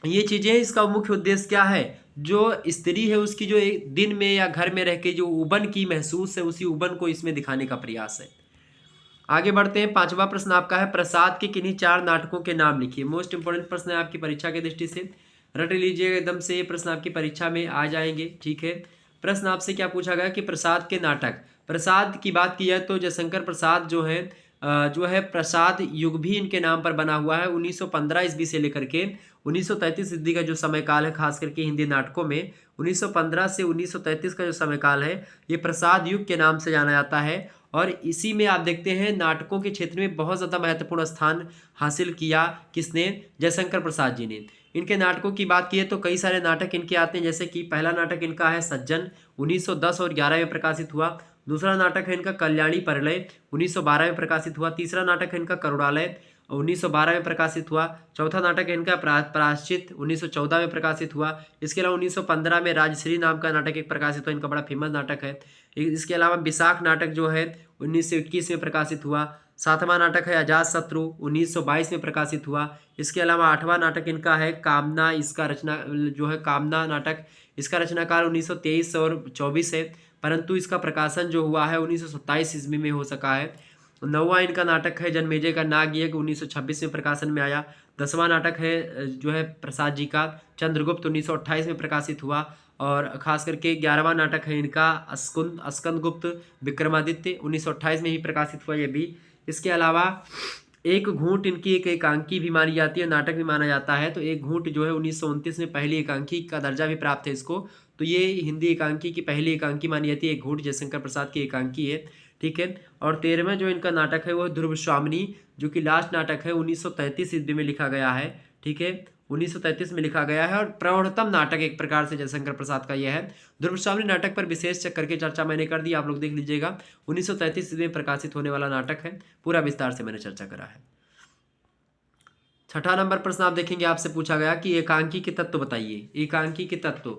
ये चीज़ें, इसका मुख्य उद्देश्य क्या है, जो स्त्री है उसकी जो एक दिन में या घर में रह के जो उबन की महसूस है, उसी उबन को इसमें दिखाने का प्रयास है। आगे बढ़ते हैं। पांचवा प्रश्न आपका है, प्रसाद के किन्हीं 4 नाटकों के नाम लिखिए। मोस्ट इंपोर्टेंट प्रश्न है आपकी परीक्षा की दृष्टि से, रट लीजिएगा एकदम से, ये प्रश्न आपकी परीक्षा में आ जाएंगे, ठीक है। प्रश्न आपसे क्या पूछा गया कि प्रसाद के नाटक, प्रसाद की बात की जाए तो जयशंकर प्रसाद जो है जो है प्रसाद युग भी इनके नाम पर बना हुआ है। 1915 ईस्वी से लेकर के 1933 ईस्वी का जो समय काल है, खास करके हिंदी नाटकों में 1915 से 1933 का जो समय काल है, ये प्रसाद युग के नाम से जाना जाता है। और इसी में आप देखते हैं नाटकों के क्षेत्र में बहुत ज़्यादा महत्वपूर्ण स्थान हासिल किया किसने? जयशंकर प्रसाद जी ने। इनके नाटकों की बात की है तो कई सारे नाटक इनके आते हैं, जैसे कि पहला नाटक इनका है सज्जन, 1910 और 11 में प्रकाशित हुआ। दूसरा नाटक है इनका कल्याणी परलय, 1912 में प्रकाशित हुआ। तीसरा नाटक है इनका करुणालय, 1912 में प्रकाशित हुआ। चौथा नाटक है इनका प्रायश्चित, 1914 में प्रकाशित हुआ। इसके अलावा 1915 में राजश्री नाम का नाटक एक प्रकाशित हुआ, इनका बड़ा फेमस नाटक है। इसके अलावा विशाख नाटक जो है 1921 में प्रकाशित हुआ। सातवां नाटक है अजातशत्रु, 1922 में प्रकाशित हुआ। इसके अलावा आठवां नाटक इनका है कामना, इसका रचना जो है कामना नाटक, इसका रचनाकाल 1923 और 24 है, परंतु इसका प्रकाशन जो हुआ है 1927 ईस्वी में हो सका है। नौवां इनका नाटक है जन्मेजय का नागयज्ञ, 1926 में प्रकाशन में आया। 10वां नाटक है जो है प्रसाद जी का चंद्रगुप्त, 1928 में प्रकाशित हुआ। और खास करके 11वां नाटक है इनका स्कंदगुप्त विक्रमादित्य, 1928 में ही प्रकाशित हुआ ये भी। इसके अलावा एक घूंट इनकी एक एकांकी भी मानी जाती है, नाटक भी माना जाता है। तो एक घूंट जो है 1929 में पहली एकांकी का दर्जा भी प्राप्त है इसको। तो ये हिंदी एकांकी की पहली एकांकी मानी जाती है। एक घूंट जयशंकर प्रसाद की एकांकी है, ठीक है। और 13वां जो इनका नाटक है वो ध्रुव स्वामिनी, जो कि लास्ट नाटक है, 1933 ईस्वी में लिखा गया है, ठीक है। 1933 में लिखा गया है और प्रौढ़तम नाटक एक प्रकार से जयशंकर प्रसाद का यह है। ध्रुव स्वामिनी नाटक पर विशेष करके चर्चा मैंने कर दी, आप लोग देख लीजिएगा। 1933 ईस्वी में प्रकाशित होने वाला नाटक है, पूरा विस्तार से मैंने चर्चा करा है। छठा नंबर प्रश्न आप देखेंगे, आपसे पूछा गया कि एकांकी के तत्व बताइए। एकांकी के तत्व,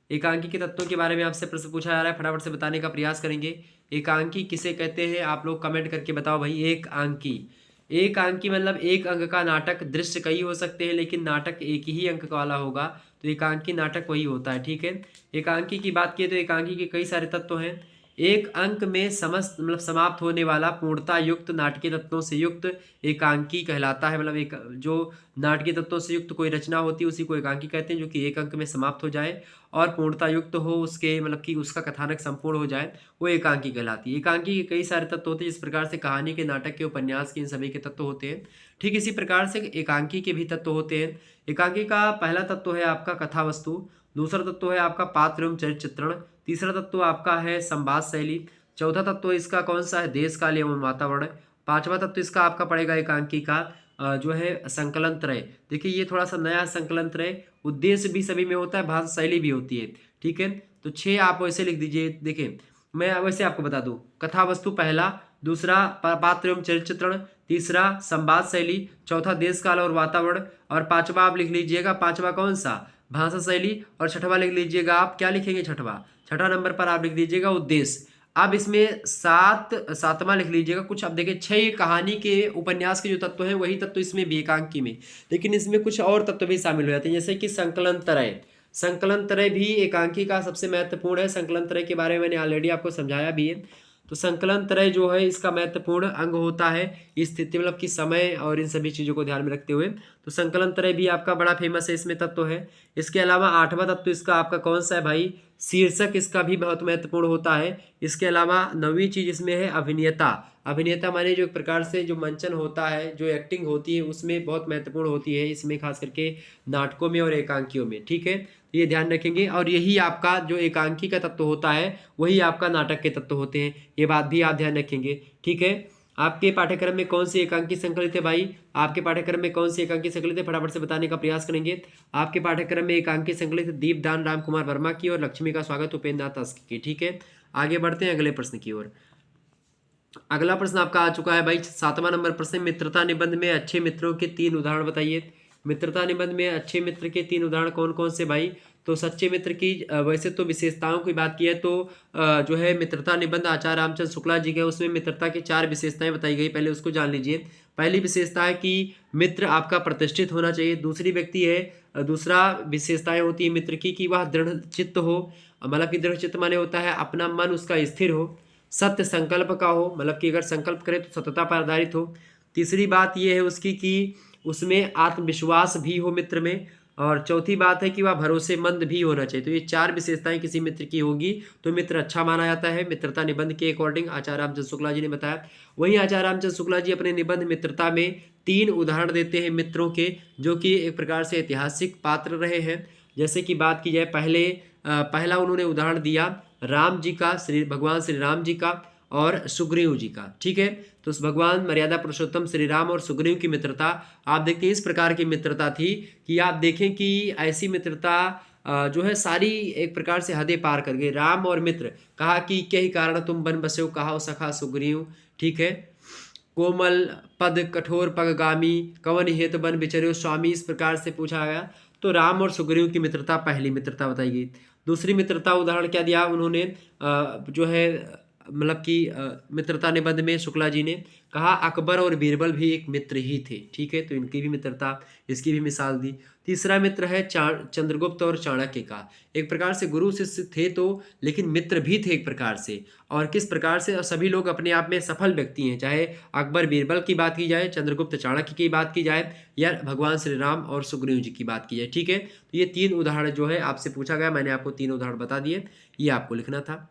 एकांकी के तत्वों के बारे में आपसे प्रश्न पूछा जा रहा है, फटाफट से बताने का प्रयास करेंगे। एकांकी किसे कहते हैं आप लोग कमेंट करके बताओ भाई। एक अंकी, एक अंकी मतलब एक अंक का नाटक। दृश्य कई हो सकते हैं लेकिन नाटक एक ही अंक वाला होगा, तो एकांकी नाटक वही होता है, ठीक है। एकांकी की बात की तो एकांकी के कई सारे तत्व हैं। एक अंक में समस्त मतलब समाप्त होने वाला पूर्णता युक्त नाटकीय तत्वों से युक्त एकांकी कहलाता है। मतलब एक जो नाटकीय तत्वों से युक्त कोई रचना होती है उसी को एकांकी कहते हैं, जो कि एक अंक में समाप्त हो जाए और पूर्णता युक्त हो, उसके मतलब कि उसका कथानक संपूर्ण हो जाए, वो एकांकी कहलाती है। एकांकी के कई सारे तत्व होते हैं, जिस प्रकार से कहानी के, नाटक के, उपन्यास के, इन सभी के तत्व होते हैं, ठीक इसी प्रकार से एकांकी के भी तत्व होते हैं। एकांकी का पहला तत्व है आपका कथा वस्तु, दूसरा तत्व है आपका पात्र एवं चरित्र चित्रण, तीसरा तत्व आपका है संवाद शैली, चौथा तत्व इसका कौन सा है? देश काल एवं वातावरण, पांचवा तत्व इसका आपका पड़ेगा एकांकी का जो है संकलन त्रय। देखिए ये थोड़ा सा नया संकलन त्रय, उद्देश्य भी सभी में होता है, भाषा शैली भी होती है, ठीक है। तो 6 आप वैसे लिख दीजिए। देखिए मैं वैसे आपको बता दूं, कथा वस्तु पहला, दूसरा पात्र एवं चरित्र चित्रण, तीसरा संवाद शैली, चौथा देश काल और वातावरण, और पांचवा आप लिख लीजिएगा, पांचवा कौन सा? भाषा शैली, और छठवा लिख लीजिएगा आप, क्या लिखेंगे छठा नंबर पर आप लिख दीजिएगा उद्देश्य। अब इसमें सातवां लिख लीजिएगा कुछ। अब देखिए 6 कहानी के, उपन्यास के जो तत्व हैं वही तत्व इसमें भी एकांकी में, लेकिन इसमें कुछ और तत्व भी शामिल हो जाते हैं, जैसे कि संकलन त्रय। संकलन त्रय भी एकांकी का सबसे महत्वपूर्ण है। संकलन त्रय के बारे में मैंने ऑलरेडी आपको समझाया भी है। तो संकलन त्रय जो है इसका महत्वपूर्ण अंग होता है, स्थिति मतलब कि समय और इन सभी चीज़ों को ध्यान में रखते हुए। तो संकलन त्रय भी आपका बड़ा फेमस है, इसमें तत्व है। इसके अलावा आठवां तत्व इसका आपका कौन सा है भाई? शीर्षक इसका भी बहुत महत्वपूर्ण होता है। इसके अलावा 9वीं चीज इसमें है अभिनेता। अभिनेता माने जो एक प्रकार से जो मंचन होता है, जो एक्टिंग होती है उसमें बहुत महत्वपूर्ण होती है, इसमें खास करके नाटकों में और एकांकियों में, ठीक है। ये ध्यान रखेंगे। और यही आपका जो एकांकी का तत्व होता है वही आपका नाटक के तत्व होते हैं, ये बात भी आप ध्यान रखेंगे, ठीक है। आपके पाठ्यक्रम में कौन सी एकांकी संकलित है भाई? आपके पाठ्यक्रम में कौन सी एकांकी संकलित है, फटाफट से बताने का प्रयास करेंगे। आपके पाठ्यक्रम में एकांकी संकलित दीपदान राम कुमार वर्मा की और लक्ष्मी का स्वागत उपेंद्र नाथ अस्क की, ठीक है। आगे बढ़ते हैं अगले प्रश्न की ओर। अगला प्रश्न आपका आ चुका है भाई 7वां नंबर प्रश्न, मित्रता निबंध में अच्छे मित्रों के 3 उदाहरण बताइए। मित्रता निबंध में अच्छे मित्र के 3 उदाहरण कौन कौन से भाई? तो सच्चे मित्र की वैसे तो विशेषताओं की बात की है तो जो है मित्रता निबंध आचार्य रामचंद्र शुक्ला जी के, उसमें मित्रता की 4 विशेषताएं बताई गई, पहले उसको जान लीजिए। पहली विशेषता है कि मित्र आपका प्रतिष्ठित होना चाहिए। दूसरी व्यक्ति है दूसरा विशेषताएं होती है मित्र की कि वह दृढ़ चित्त हो, मतलब कि दृढ़ चित्त माने होता है अपना मन उसका स्थिर हो, सत्य संकल्प का हो, मतलब कि अगर संकल्प करे तो सत्यता पर आधारित हो। तीसरी बात यह है उसकी कि उसमें आत्मविश्वास भी हो मित्र में। और चौथी बात है कि वह भरोसेमंद भी होना चाहिए। तो ये 4 विशेषताएं किसी मित्र की होगी तो मित्र अच्छा माना जाता है मित्रता निबंध के अकॉर्डिंग आचार्य रामचंद्र शुक्ला जी ने बताया। वहीं आचार्य रामचंद्र शुक्ला जी अपने निबंध मित्रता में 3 उदाहरण देते हैं मित्रों के, जो कि एक प्रकार से ऐतिहासिक पात्र रहे हैं। जैसे कि बात की जाए पहला उन्होंने उदाहरण दिया राम जी का, भगवान श्री राम जी का और सुग्रीव जी का। ठीक है, तो उस भगवान मर्यादा पुरुषोत्तम श्री राम और सुग्रीव की मित्रता आप देखते हैं इस प्रकार की मित्रता थी कि आप देखें कि ऐसी मित्रता जो है सारी एक प्रकार से हदें पार कर गई। राम और मित्र, कहा कि क्या ही कारण तुम बन बसे, कहा सखा सुग्रीव। ठीक है, कोमल पद कठोर पगगामी, कवन हेतु बन बिचर्यो स्वामी, इस प्रकार से पूछा गया। तो राम और सुग्रीव की मित्रता पहली मित्रता बताई गई। दूसरी मित्रता उदाहरण क्या दिया उन्होंने, जो है मतलब कि मित्रता निबंध में शुक्ला जी ने कहा अकबर और बीरबल भी एक मित्र ही थे। ठीक है, तो इनकी भी मित्रता, इसकी भी मिसाल दी। तीसरा मित्र है चंद्रगुप्त और चाणक्य का। एक प्रकार से गुरु शिष्य थे तो, लेकिन मित्र भी थे एक प्रकार से। और किस प्रकार से, और सभी लोग अपने आप में सफल व्यक्ति हैं, चाहे अकबर बीरबल की बात की जाए, चंद्रगुप्त चाणक्य की बात की जाए, या भगवान श्री राम और सुग्रीव जी की बात की जाए। ठीक है, तो ये 3 उदाहरण जो है आपसे पूछा गया, मैंने आपको 3 उदाहरण बता दिए, ये आपको लिखना था।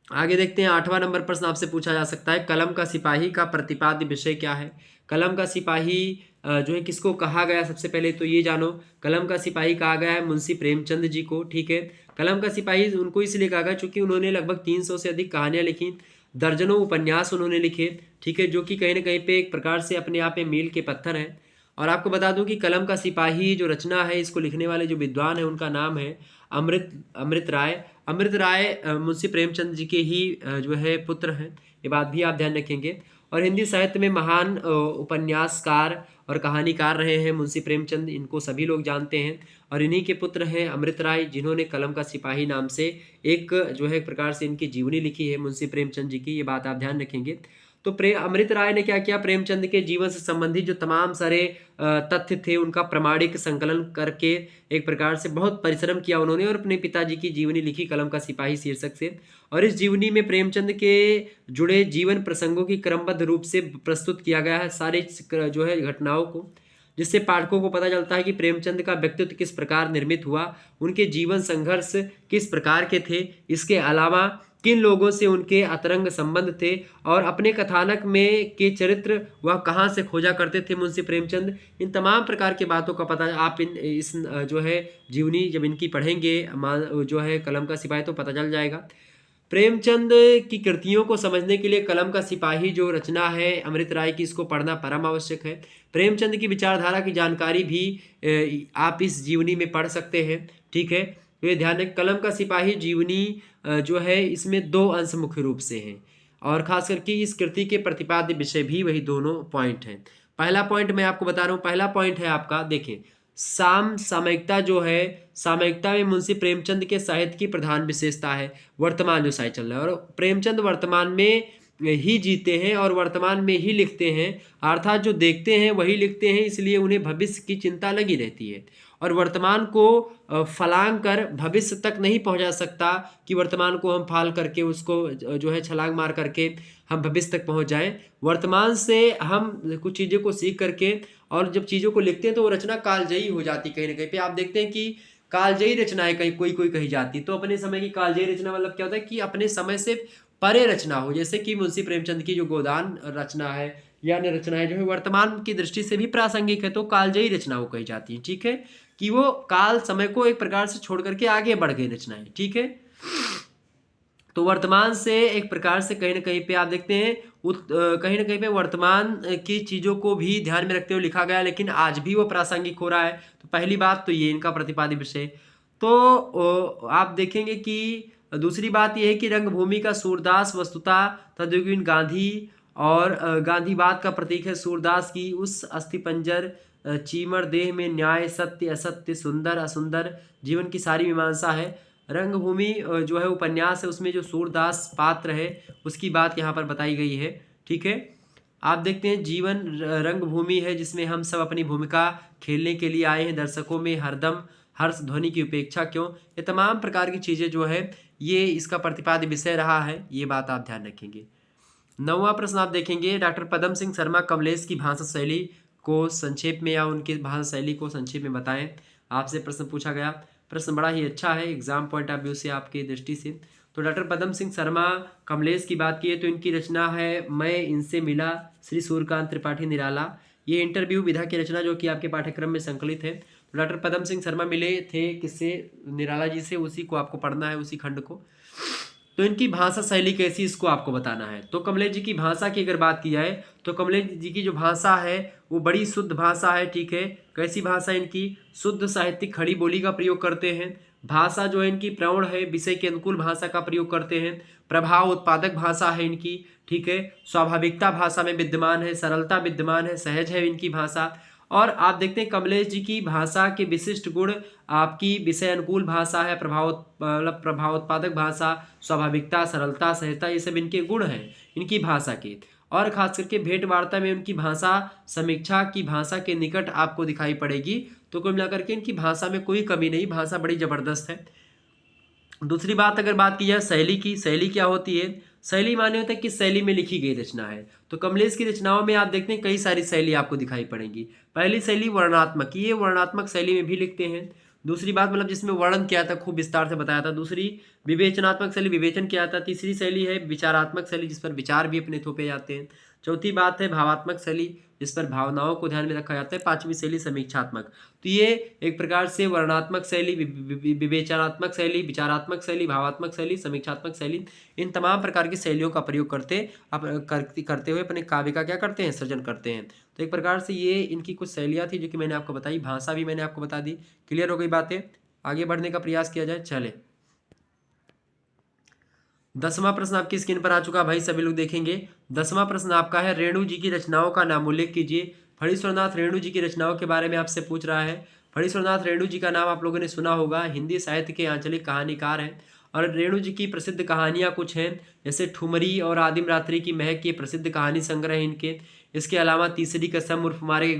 आगे देखते हैं 8वां नंबर प्रश्न आपसे पूछा जा सकता है, कलम का सिपाही का प्रतिपाद्य विषय क्या है। कलम का सिपाही जो है किसको कहा गया, सबसे पहले तो ये जानो, कलम का सिपाही कहा गया है मुंशी प्रेमचंद जी को। ठीक है, कलम का सिपाही उनको इसलिए कहा गया क्योंकि उन्होंने लगभग 300 से अधिक कहानियां लिखी, दर्जनों उपन्यास उन्होंने लिखे। ठीक है, जो कि कहीं ना कहीं पे एक प्रकार से अपने आप में मील के पत्थर हैं। और आपको बता दूं कि कलम का सिपाही जो रचना है, इसको लिखने वाले जो विद्वान है उनका नाम है अमृत राय। अमृत राय मुंशी प्रेमचंद जी के ही जो है पुत्र हैं, ये बात भी आप ध्यान रखेंगे। और हिंदी साहित्य में महान उपन्यासकार और कहानीकार रहे हैं मुंशी प्रेमचंद, इनको सभी लोग जानते हैं। और इन्हीं के पुत्र हैं अमृत राय, जिन्होंने कलम का सिपाही नाम से एक जो है एक प्रकार से इनकी जीवनी लिखी है मुंशी प्रेमचंद जी की, ये बात आप ध्यान रखेंगे। तो अमृत राय ने क्या किया, प्रेमचंद के जीवन से संबंधित जो तमाम सारे तथ्य थे उनका प्रमाणिक संकलन करके एक प्रकार से बहुत परिश्रम किया उन्होंने, और अपने पिताजी की जीवनी लिखी कलम का सिपाही शीर्षक से। और इस जीवनी में प्रेमचंद के जुड़े जीवन प्रसंगों की क्रमबद्ध रूप से प्रस्तुत किया गया है, सारे जो है घटनाओं को, जिससे पाठकों को पता चलता है कि प्रेमचंद का व्यक्तित्व किस प्रकार निर्मित हुआ, उनके जीवन संघर्ष किस प्रकार के थे, इसके अलावा किन लोगों से उनके अंतरंग संबंध थे, और अपने कथानक में के चरित्र वह कहाँ से खोजा करते थे मुंशी प्रेमचंद। इन तमाम प्रकार की बातों का पता आप इस जो है जीवनी जब इनकी पढ़ेंगे जो है कलम का सिपाही, तो पता चल जाएगा। प्रेमचंद की कृतियों को समझने के लिए कलम का सिपाही जो रचना है अमृत राय की, इसको पढ़ना परम आवश्यक है। प्रेमचंद की विचारधारा की जानकारी भी आप इस जीवनी में पढ़ सकते हैं। ठीक है, तो ये ध्यान रखें, कलम का सिपाही जीवनी जो है इसमें 2 अंश मुख्य रूप से हैं, और खास करके इस कृति के प्रतिपाद्य विषय भी वही दोनों पॉइंट हैं। पहला पॉइंट मैं आपको बता रहा हूँ, पहला पॉइंट है आपका, देखें सामयिकता जो है, सामयिकता में मुंशी प्रेमचंद के साहित्य की प्रधान विशेषता है वर्तमान जो साहित्य चल रहा है, और प्रेमचंद वर्तमान में ही जीते हैं और वर्तमान में ही लिखते हैं, अर्थात जो देखते हैं वही लिखते हैं, इसलिए उन्हें भविष्य की चिंता लगी रहती है। और वर्तमान को फलांग कर भविष्य तक नहीं पहुंचा सकता कि वर्तमान को हम फाल करके उसको जो है छलांग मार करके हम भविष्य तक पहुंच जाएं। वर्तमान से हम कुछ चीज़ों को सीख करके और जब चीज़ों को लिखते हैं तो वो रचना कालजयी हो जाती। कहीं ना कहीं पे आप देखते हैं कि कालजयी रचनाएं कहीं कोई कोई कही जाती, तो अपने समय की कालजयी रचना मतलब क्या होता है कि अपने समय से परे रचना हो। जैसे कि मुंशी प्रेमचंद की जो गोदान रचना है या अन्य रचनाएं जो है वर्तमान की दृष्टि से भी प्रासंगिक है, तो कालजयी रचना वो कही जाती है। ठीक है, कि वो काल समय को एक प्रकार से छोड़ करके आगे बढ़ गई रचनाएं। ठीक है, तो वर्तमान से एक प्रकार से कहीं ना कहीं पे आप देखते हैं कहीं ना कहीं पे वर्तमान की चीज़ों को भी ध्यान में रखते हुए लिखा गया, लेकिन आज भी वो प्रासंगिक हो रहा है। तो पहली बात तो ये इनका प्रतिपाद्य विषय। तो आप देखेंगे कि दूसरी बात यह है कि रंगभूमि का सूरदास वस्तुतः तद्विन गांधी और गांधीवाद का प्रतीक है। सूरदास की उस अस्थिपंजर चीमर देह में न्याय सत्य असत्य सुंदर असुंदर जीवन की सारी मीमांसा है। रंगभूमि जो है उपन्यास है, उसमें जो सूरदास पात्र है उसकी बात यहाँ पर बताई गई है। ठीक है, आप देखते हैं जीवन रंगभूमि है जिसमें हम सब अपनी भूमिका खेलने के लिए आए हैं, दर्शकों में हरदम हर्ष ध्वनि की उपेक्षा क्यों, ये तमाम प्रकार की चीज़ें जो है ये इसका प्रतिपाद्य विषय रहा है, ये बात आप ध्यान रखेंगे। 9वां प्रश्न आप देखेंगे, डॉक्टर पदम सिंह शर्मा कमलेश की भाषा शैली को संक्षेप में या उनकी भाषा शैली को संक्षेप में बताएं। आपसे प्रश्न पूछा गया। प्रश्न बड़ा ही अच्छा है एग्जाम पॉइंट ऑफ व्यू से, आपकी दृष्टि से। तो डॉक्टर पदम सिंह शर्मा कमलेश की बात की है तो इनकी रचना है मैं इनसे मिला, श्री सूर्यकांत त्रिपाठी निराला। ये इंटरव्यू विधा की रचना जो कि आपके पाठ्यक्रम में संकलित है। तो डॉक्टर पदम सिंह शर्मा मिले थे किससे? निराला जी से। उसी को आपको पढ़ना है, उसी खंड को। तो इनकी भाषा शैली कैसी, इसको आपको बताना है। तो कमलेश जी की भाषा की अगर बात की जाए तो कमलेश जी की जो भाषा है वो बड़ी शुद्ध भाषा है, ठीक है। कैसी भाषा इनकी? शुद्ध साहित्यिक खड़ी बोली का प्रयोग करते हैं। भाषा जो है इनकी प्रौढ़ है, विषय के अनुकूल भाषा का प्रयोग करते हैं। प्रभाव उत्पादक भाषा है इनकी, ठीक है। स्वाभाविकता भाषा में विद्यमान है, सरलता विद्यमान है, सहज है इनकी भाषा। और आप देखते हैं कमलेश जी की भाषा के विशिष्ट गुण आपकी विषय अनुकूल भाषा है, मतलब प्रभावोत्पादक भाषा, स्वाभाविकता, सरलता, सहजता, ये सब इनके गुण हैं इनकी भाषा के। और खास करके भेंट वार्ता में उनकी भाषा समीक्षा की भाषा के निकट आपको दिखाई पड़ेगी। तो कुल मिलाकर के इनकी भाषा में कोई कमी नहीं, भाषा बड़ी जबरदस्त है। दूसरी बात अगर बात की जाए शैली की, शैली क्या होती है? शैली माने होता है किस शैली में लिखी गई रचना है। तो कमलेश की रचनाओं में आप देखते हैं कई सारी शैली आपको दिखाई पड़ेंगी। पहली शैली वर्णनात्मक, ये वर्णनात्मक शैली में भी लिखते हैं। दूसरी बात मतलब जिसमें वर्णन किया था, खूब विस्तार से बताया था। दूसरी विवेचनात्मक शैली, विवेचन किया था। तीसरी शैली है विचारात्मक शैली, जिस पर विचार भी अपने थोपे जाते हैं। चौथी बात है भावात्मक शैली, जिस पर भावनाओं को ध्यान में रखा जाता है। पांचवी शैली समीक्षात्मक। तो ये एक प्रकार से वर्णनात्मक शैली, विवेचनात्मक शैली, विचारात्मक शैली, भावात्मक शैली, समीक्षात्मक शैली, इन तमाम प्रकार की शैलियों का प्रयोग करते हुए अपने काव्य का क्या करते हैं? सृजन करते हैं। तो एक प्रकार से ये इनकी कुछ शैलियाँ थी जो कि मैंने आपको बताई। भाषा भी मैंने आपको बता दी। क्लियर हो गई बातें? आगे बढ़ने का प्रयास किया जाए। चले 10वां प्रश्न आपकी स्क्रीन पर आ चुका भाई, सभी लोग देखेंगे। 10वां प्रश्न आपका है रेणु जी की रचनाओं का नाम उल्लेख कीजिए। फणीश्वरनाथ रेणु जी की रचनाओं के बारे में आपसे पूछ रहा है। फणीश्वरनाथ रेणु जी का नाम आप लोगों ने सुना होगा, हिंदी साहित्य के आंचलिक कहानीकार हैं। और रेणु जी की प्रसिद्ध कहानियाँ कुछ हैं, जैसे ठुमरी और आदिम रात्रि की महक, ये प्रसिद्ध कहानी संग्रह है इनके। इसके अलावा तीसरी कसम उर्फ मारे के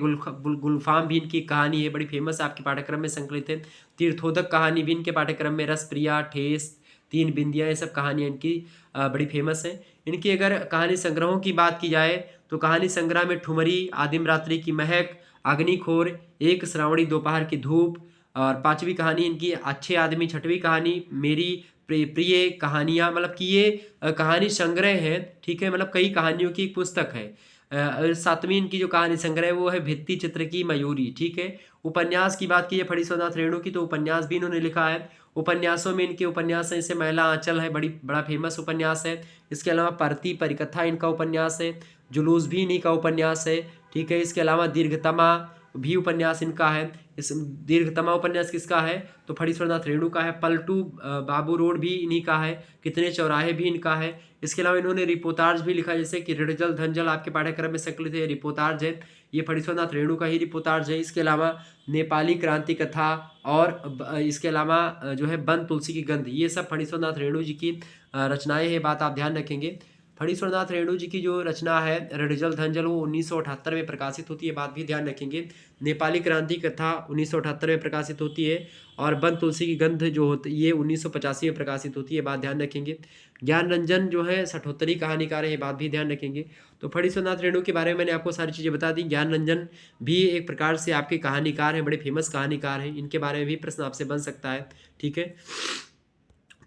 गुलफाम भी इनकी कहानी है, बड़ी फेमस, आपके पाठ्यक्रम में संकलित है। तीर्थोदक कहानी भी इनके पाठ्यक्रम में, रसप्रिया, ठेस, तीन बिंदियाँ, ये सब कहानियाँ इनकी बड़ी फेमस हैं। इनकी अगर कहानी संग्रहों की बात की जाए तो कहानी संग्रह में ठुमरी, आदिम रात्रि की महक, अग्निखोर, एक श्रावणी दोपहर की धूप, और पांचवी कहानी इनकी अच्छे आदमी, छठवीं कहानी मेरी प्रिय कहानियाँ, मतलब कि ये कहानी संग्रह है, ठीक है। मतलब कई कहानियों की पुस्तक है। सातवीं इनकी जो कहानी संग्रह है वो है भित्ति चित्र की मयूरी, ठीक है। उपन्यास की बात की है फणीश्वरनाथ रेणु की, तो उपन्यास भी इन्होंने लिखा है। उपन्यासों में इनके उपन्यास हैं, जैसे महिला आंचल है, बड़ा फेमस उपन्यास है। इसके अलावा परती परिकथा इनका उपन्यास है। जुलूस भी इन्हीं का उपन्यास है, ठीक है। इसके अलावा दीर्घतमा भी उपन्यास इनका है। इस दीर्घतमा उपन्यास किसका है? तो फणीश्वरनाथ रेणु का है। पलटू बाबू रोड भी इन्हीं का है। कितने चौराहे भी इनका है। इसके अलावा इन्होंने रिपोर्टाज भी लिखा, जैसे कि ऋणजल धनजल आपके पाठ्यक्रम में संकलित है, रिपोर्टाज है, ये फणीश्वरनाथ रेणु का ही रिपोर्टाज है। इसके अलावा नेपाली क्रांति कथा और इसके अलावा जो है बन तुलसी की गंध, ये सब फणीश्वरनाथ रेणु जी की रचनाएं हैं। बात आप ध्यान रखेंगे। फणीश्वरनाथ रेणु जी की जो रचना है ऋणजल धनजल, वो 1978 में प्रकाशित होती है, बात भी ध्यान रखेंगे। नेपाली क्रांति कथा 1978 में प्रकाशित होती है। और बन तुलसी की गंध जो होती ये 1985 में प्रकाशित होती है, बात ध्यान रखेंगे। ज्ञान रंजन जो है 77वीं कहानीकार है, ये बात भी ध्यान रखेंगे। तो फणीश्वरनाथ रेणु के बारे में मैंने आपको सारी चीज़ें बता दी। ज्ञान रंजन भी एक प्रकार से आपके कहानीकार हैं, बड़े फेमस कहानीकार हैं, इनके बारे में भी प्रश्न आपसे बन सकता है, ठीक है।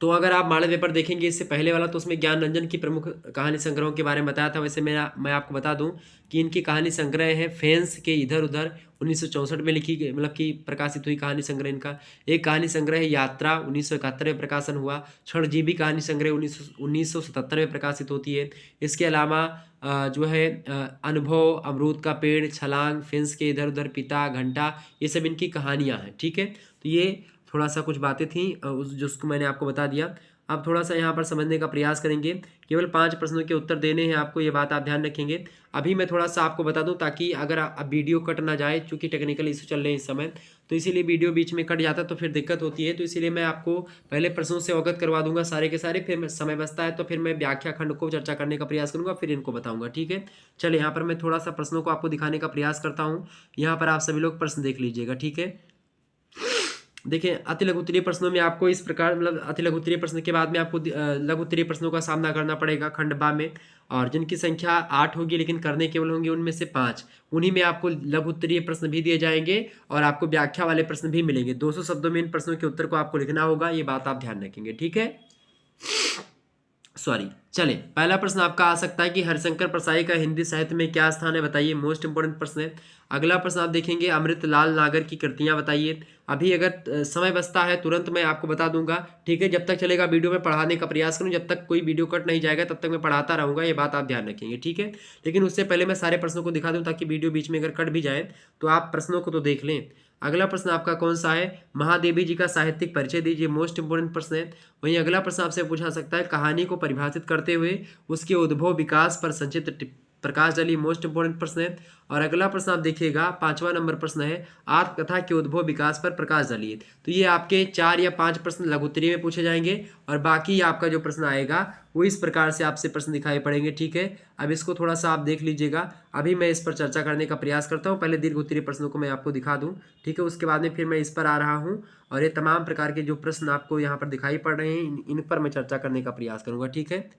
तो अगर आप मॉडल पेपर देखेंगे इससे पहले वाला, तो उसमें ज्ञान रंजन की प्रमुख कहानी संग्रहों के बारे में बताया था। वैसे मैं आपको बता दूं कि इनकी कहानी संग्रह है फेंस के इधर उधर, 1964 में लिखी गई, मतलब कि प्रकाशित हुई कहानी संग्रह इनका। एक कहानी संग्रह है यात्रा, 1971 में प्रकाशन हुआ। क्षणजीवी कहानी संग्रह 1977 में प्रकाशित होती है। इसके अलावा जो है अनुभव, अमरूद का पेड़, छलांग, फेंस के इधर उधर, पिता, घंटा, ये सब इनकी कहानियाँ हैं, ठीक है। तो ये थोड़ा सा कुछ बातें थी जिसको मैंने आपको बता दिया। आप थोड़ा सा यहाँ पर समझने का प्रयास करेंगे। केवल 5 प्रश्नों के उत्तर देने हैं आपको, ये बात आप ध्यान रखेंगे। अभी मैं थोड़ा सा आपको बता दूं ताकि अगर अब वीडियो कट ना जाए, क्योंकि टेक्निकल इशू चल रहे हैं इस समय, तो इसीलिए वीडियो बीच में कट जाता है तो फिर दिक्कत होती है। तो इसीलिए मैं आपको पहले प्रश्नों से अवगत करवा दूंगा सारे के सारे, फिर समय बचता है तो फिर मैं व्याख्या खंड को चर्चा करने का प्रयास करूंगा, फिर इनको बताऊंगा, ठीक है। चलिए यहाँ पर मैं थोड़ा सा प्रश्नों को आपको दिखाने का प्रयास करता हूँ। यहाँ पर आप सभी लोग प्रश्न देख लीजिएगा, ठीक है। देखिए अति लघु उत्तरीय प्रश्नों में आपको इस प्रकार, मतलब अति लघु उत्तरीय प्रश्न के बाद में आपको लघु उत्तरीय प्रश्नों का सामना करना पड़ेगा खंड बा में। और जिनकी संख्या 8 होगी लेकिन करने केवल होंगे उनमें से 5, उन्हीं में आपको लघु उत्तरीय प्रश्न भी दिए जाएंगे और आपको व्याख्या वाले प्रश्न भी मिलेंगे। 200 शब्दों में इन प्रश्नों के उत्तर को आपको लिखना होगा, ये बात आप ध्यान रखेंगे, ठीक है। सॉरी, चले पहला प्रश्न आपका आ सकता है कि हरिशंकर परसाई का हिंदी साहित्य में क्या स्थान है, बताइए। मोस्ट इंपोर्टेंट प्रश्न है। अगला प्रश्न आप देखेंगे अमृतलाल नागर की कृतियां बताइए। अभी अगर समय बचता है तुरंत मैं आपको बता दूंगा, ठीक है। जब तक चलेगा वीडियो में पढ़ाने का प्रयास करूं, जब तक कोई वीडियो कट नहीं जाएगा तब तक मैं पढ़ाता रहूंगा, ये बात आप ध्यान रखेंगे, ठीक है। लेकिन उससे पहले मैं सारे प्रश्नों को दिखा दूं ताकि वीडियो बीच में अगर कट भी जाए तो आप प्रश्नों को तो देख लें। अगला प्रश्न आपका कौन सा है, महादेवी जी का साहित्यिक परिचय दीजिए। मोस्ट इंपोर्टेंट प्रश्न है। वहीं अगला प्रश्न आपसे पूछा सकता है कहानी को परिभाषित करते हुए उसके उद्भव विकास पर संक्षिप्त प्रकाश डालिए। मोस्ट इंपोर्टेंट प्रश्न है। और अगला प्रश्न आप देखिएगा 5वां नंबर प्रश्न है आत्मकथा के उद्भव विकास पर प्रकाश डालिए। तो ये आपके 4 या 5 प्रश्न लघु उत्तरीय में पूछे जाएंगे और बाकी आपका जो प्रश्न आएगा वो इस प्रकार से आपसे प्रश्न दिखाई पड़ेंगे, ठीक है। अब इसको थोड़ा सा आप देख लीजिएगा, अभी मैं इस पर चर्चा करने का प्रयास करता हूँ। पहले दीर्घ उत्तरीय प्रश्नों को मैं आपको दिखा दूँ, ठीक है। उसके बाद में फिर मैं इस पर आ रहा हूँ और ये तमाम प्रकार के जो प्रश्न आपको यहाँ पर दिखाई पड़ रहे हैं इन पर मैं चर्चा करने का प्रयास करूँगा, ठीक है।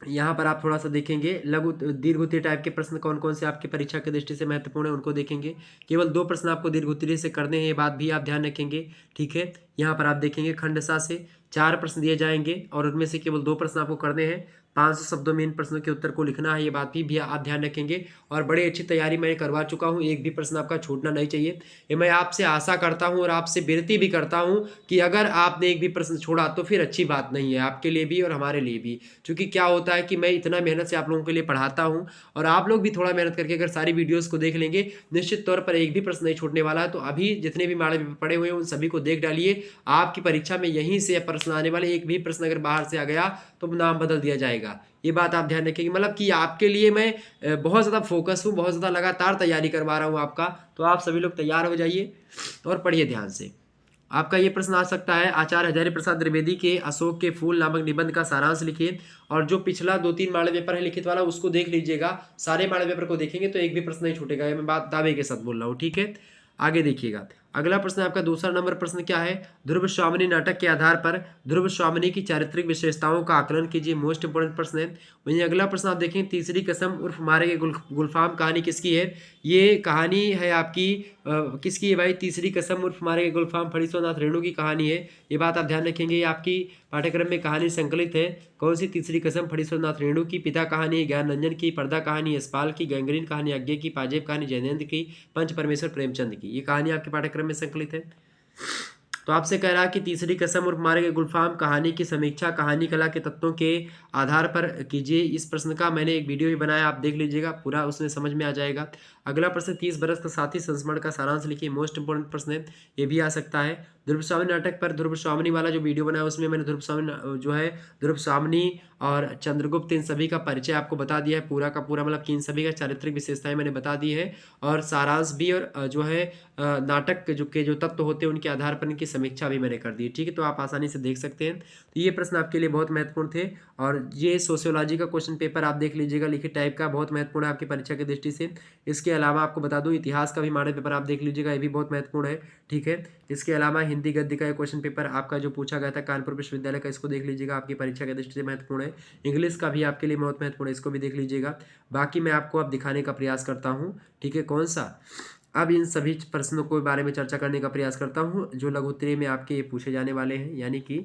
यहाँ पर आप थोड़ा सा देखेंगे लघु दीर्घ उत्तरीय टाइप के प्रश्न कौन कौन से आपकी परीक्षा की दृष्टि से महत्वपूर्ण है उनको देखेंगे। केवल 2 प्रश्न आपको दीर्घ उत्तरीय से करने हैं, ये बात भी आप ध्यान रखेंगे, ठीक है। यहाँ पर आप देखेंगे खंडसा से 4 प्रश्न दिए जाएंगे और उनमें से केवल 2 प्रश्न आपको करने हैं। 500 शब्दों में इन प्रश्नों के उत्तर को लिखना है, ये बात भी आप ध्यान रखेंगे। और बड़ी अच्छी तैयारी मैं करवा चुका हूँ, एक भी प्रश्न आपका छूटना नहीं चाहिए। ये मैं आपसे आशा करता हूँ और आपसे विनती भी करता हूँ कि अगर आपने एक भी प्रश्न छोड़ा तो फिर अच्छी बात नहीं है आपके लिए भी और हमारे लिए भी। क्योंकि क्या होता है कि मैं इतना मेहनत से आप लोगों के लिए पढ़ाता हूँ और आप लोग भी थोड़ा मेहनत करके अगर सारी वीडियोस को देख लेंगे निश्चित तौर पर एक भी प्रश्न नहीं छूटने वाला है। तो अभी जितने भी माड़े पड़े हुए हैं उन सभी को देख डालिए, आपकी परीक्षा में यहीं से प्रश्न आने वाले। एक भी प्रश्न अगर बाहर से आ गया तो नाम बदल दिया जाएगा, ये बात आप ध्यान रखेंगे। मतलब कि आपके लिए मैं बहुत ज़्यादा फोकस हूँ, बहुत ज़्यादा लगातार तैयारी करवा रहा हूँ आपका। तो आप सभी लोग तैयार हो जाइए और पढ़िए ध्यान से। आपका ये प्रश्न आ सकता है आचार्य हजारी प्रसाद द्विवेदी के अशोक के फूल नामक निबंध का सारांश लिखिए। और जो पिछला 2-3 मॉडल पेपर है लिखित वाला उसको देख लीजिएगा, सारे मॉडल पेपर को देखेंगे तो एक भी प्रश्न नहीं छूटेगा, ये मैं बात दावे के साथ बोल रहा हूँ, ठीक है। आगे देखिएगा अगला प्रश्न आपका दूसरा नंबर प्रश्न क्या है, ध्रुव स्वामिनी नाटक के आधार पर ध्रुव स्वामिनी की चारित्रिक विशेषताओं का आकलन कीजिए। मोस्ट इंपोर्टेंट प्रश्न है। वहीं अगला प्रश्न आप देखें तीसरी कसम उर्फ मारे के गुलफाम कहानी किसकी है। ये कहानी है आपकी किसकी है भाई, तीसरी कसम उर्फ मारे के गुलफाम फणीश्वरनाथ रेणु की कहानी है, ये बात आप ध्यान रखेंगे। ये आपकी पाठ्यक्रम में कहानी संकलित है। कौन सी, तीसरी कसम फणीश्वरनाथ रेणु की। पिता कहानी है ज्ञान रंजन की, पर्दा कहानी यशपाल की, गैंग्रीन कहानी अज्ञे की, पाजेब कहानी जैनेन्द्र की, पंच परमेश्वर प्रेमचंद की। ये कहानी आपके पाठ्यक्रम में संकलित है। तो आपसे कह रहा कि तीसरी कसम और मारे गए गुलफाम कहानी की समीक्षा कहानी कला के तत्वों के आधार पर कीजिए। इस प्रश्न का मैंने एक वीडियो भी बनाया, आप देख लीजिएगा, पूरा उसमें समझ में आ जाएगा। अगला प्रश्न 30 बरस का साथी संस्मरण का सारांश लिखिए। मोस्ट इंपोर्टेंट प्रश्न है, ये भी आ सकता है। ध्रुव स्वामी नाटक पर ध्रुव स्वामिनी वाला जो वीडियो बनाया उसमें मैंने ध्रुव स्वामी जो है ध्रुव स्वामिनी और चंद्रगुप्त इन सभी का परिचय आपको बता दिया है पूरा का पूरा, मतलब कि इन सभी का चारित्रिक विशेषताएं मैंने बता दी है और सारांश भी और जो है नाटक के जो तत्व होते हैं उनके आधार पर इनकी समीक्षा भी मैंने कर दी है, ठीक है। तो आप आसानी से देख सकते हैं। तो ये प्रश्न आपके लिए बहुत महत्वपूर्ण थे। और ये सोशियोलॉजी का क्वेश्चन पेपर आप देख लीजिएगा, लिखित टाइप का, बहुत महत्वपूर्ण है आपकी परीक्षा की दृष्टि से। इसके अलावा आपको बता दूं इतिहास का भी मॉडल पेपर आप देख लीजिएगा, ये भी बहुत महत्वपूर्ण है, ठीक है। इसके अलावा हिंदी गद्य का क्वेश्चन पेपर आपका जो पूछा गया था कानपुर विश्वविद्यालय का, इसको देख लीजिएगा, आपकी परीक्षा की दृष्टि से महत्वपूर्ण है। इंग्लिश का भी आपके लिए बहुत महत्वपूर्ण है, इसको भी देख लीजिएगा। बाकी मैं आपको अब दिखाने का प्रयास करता हूँ, ठीक है, कौन सा। अब इन सभी प्रश्नों के बारे में चर्चा करने का प्रयास करता हूँ जो लघु उत्तरीय में आपके पूछे जाने वाले हैं, यानी कि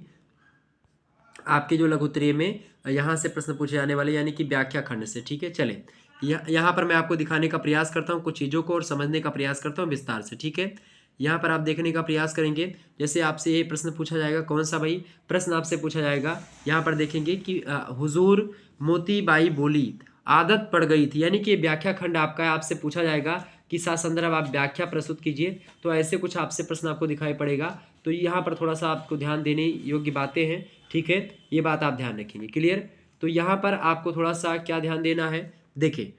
आपके जो लघु उत्तरीय में यहाँ से प्रश्न पूछे जाने वाले, यानी कि व्याख्या खंड से, ठीक है। चले यहाँ पर मैं आपको दिखाने का प्रयास करता हूँ कुछ चीज़ों को और समझने का प्रयास करता हूँ विस्तार से, ठीक है। यहाँ पर आप देखने का प्रयास करेंगे, जैसे आपसे ये प्रश्न पूछा जाएगा, कौन सा भाई प्रश्न आपसे पूछा जाएगा। यहाँ पर देखेंगे कि हुजूर मोती बाई बोली आदत पड़ गई थी, यानी कि व्याख्या खंड आपका है। आपसे पूछा जाएगा कि सात संदर्भ आप व्याख्या प्रस्तुत कीजिए, तो ऐसे कुछ आपसे प्रश्न आपको दिखाई पड़ेगा। तो यहाँ पर थोड़ा सा आपको ध्यान देने योग्य बातें हैं, ठीक है, ये बात आप ध्यान रखेंगे, क्लियर। तो यहाँ पर आपको थोड़ा सा क्या ध्यान देना है, देखिए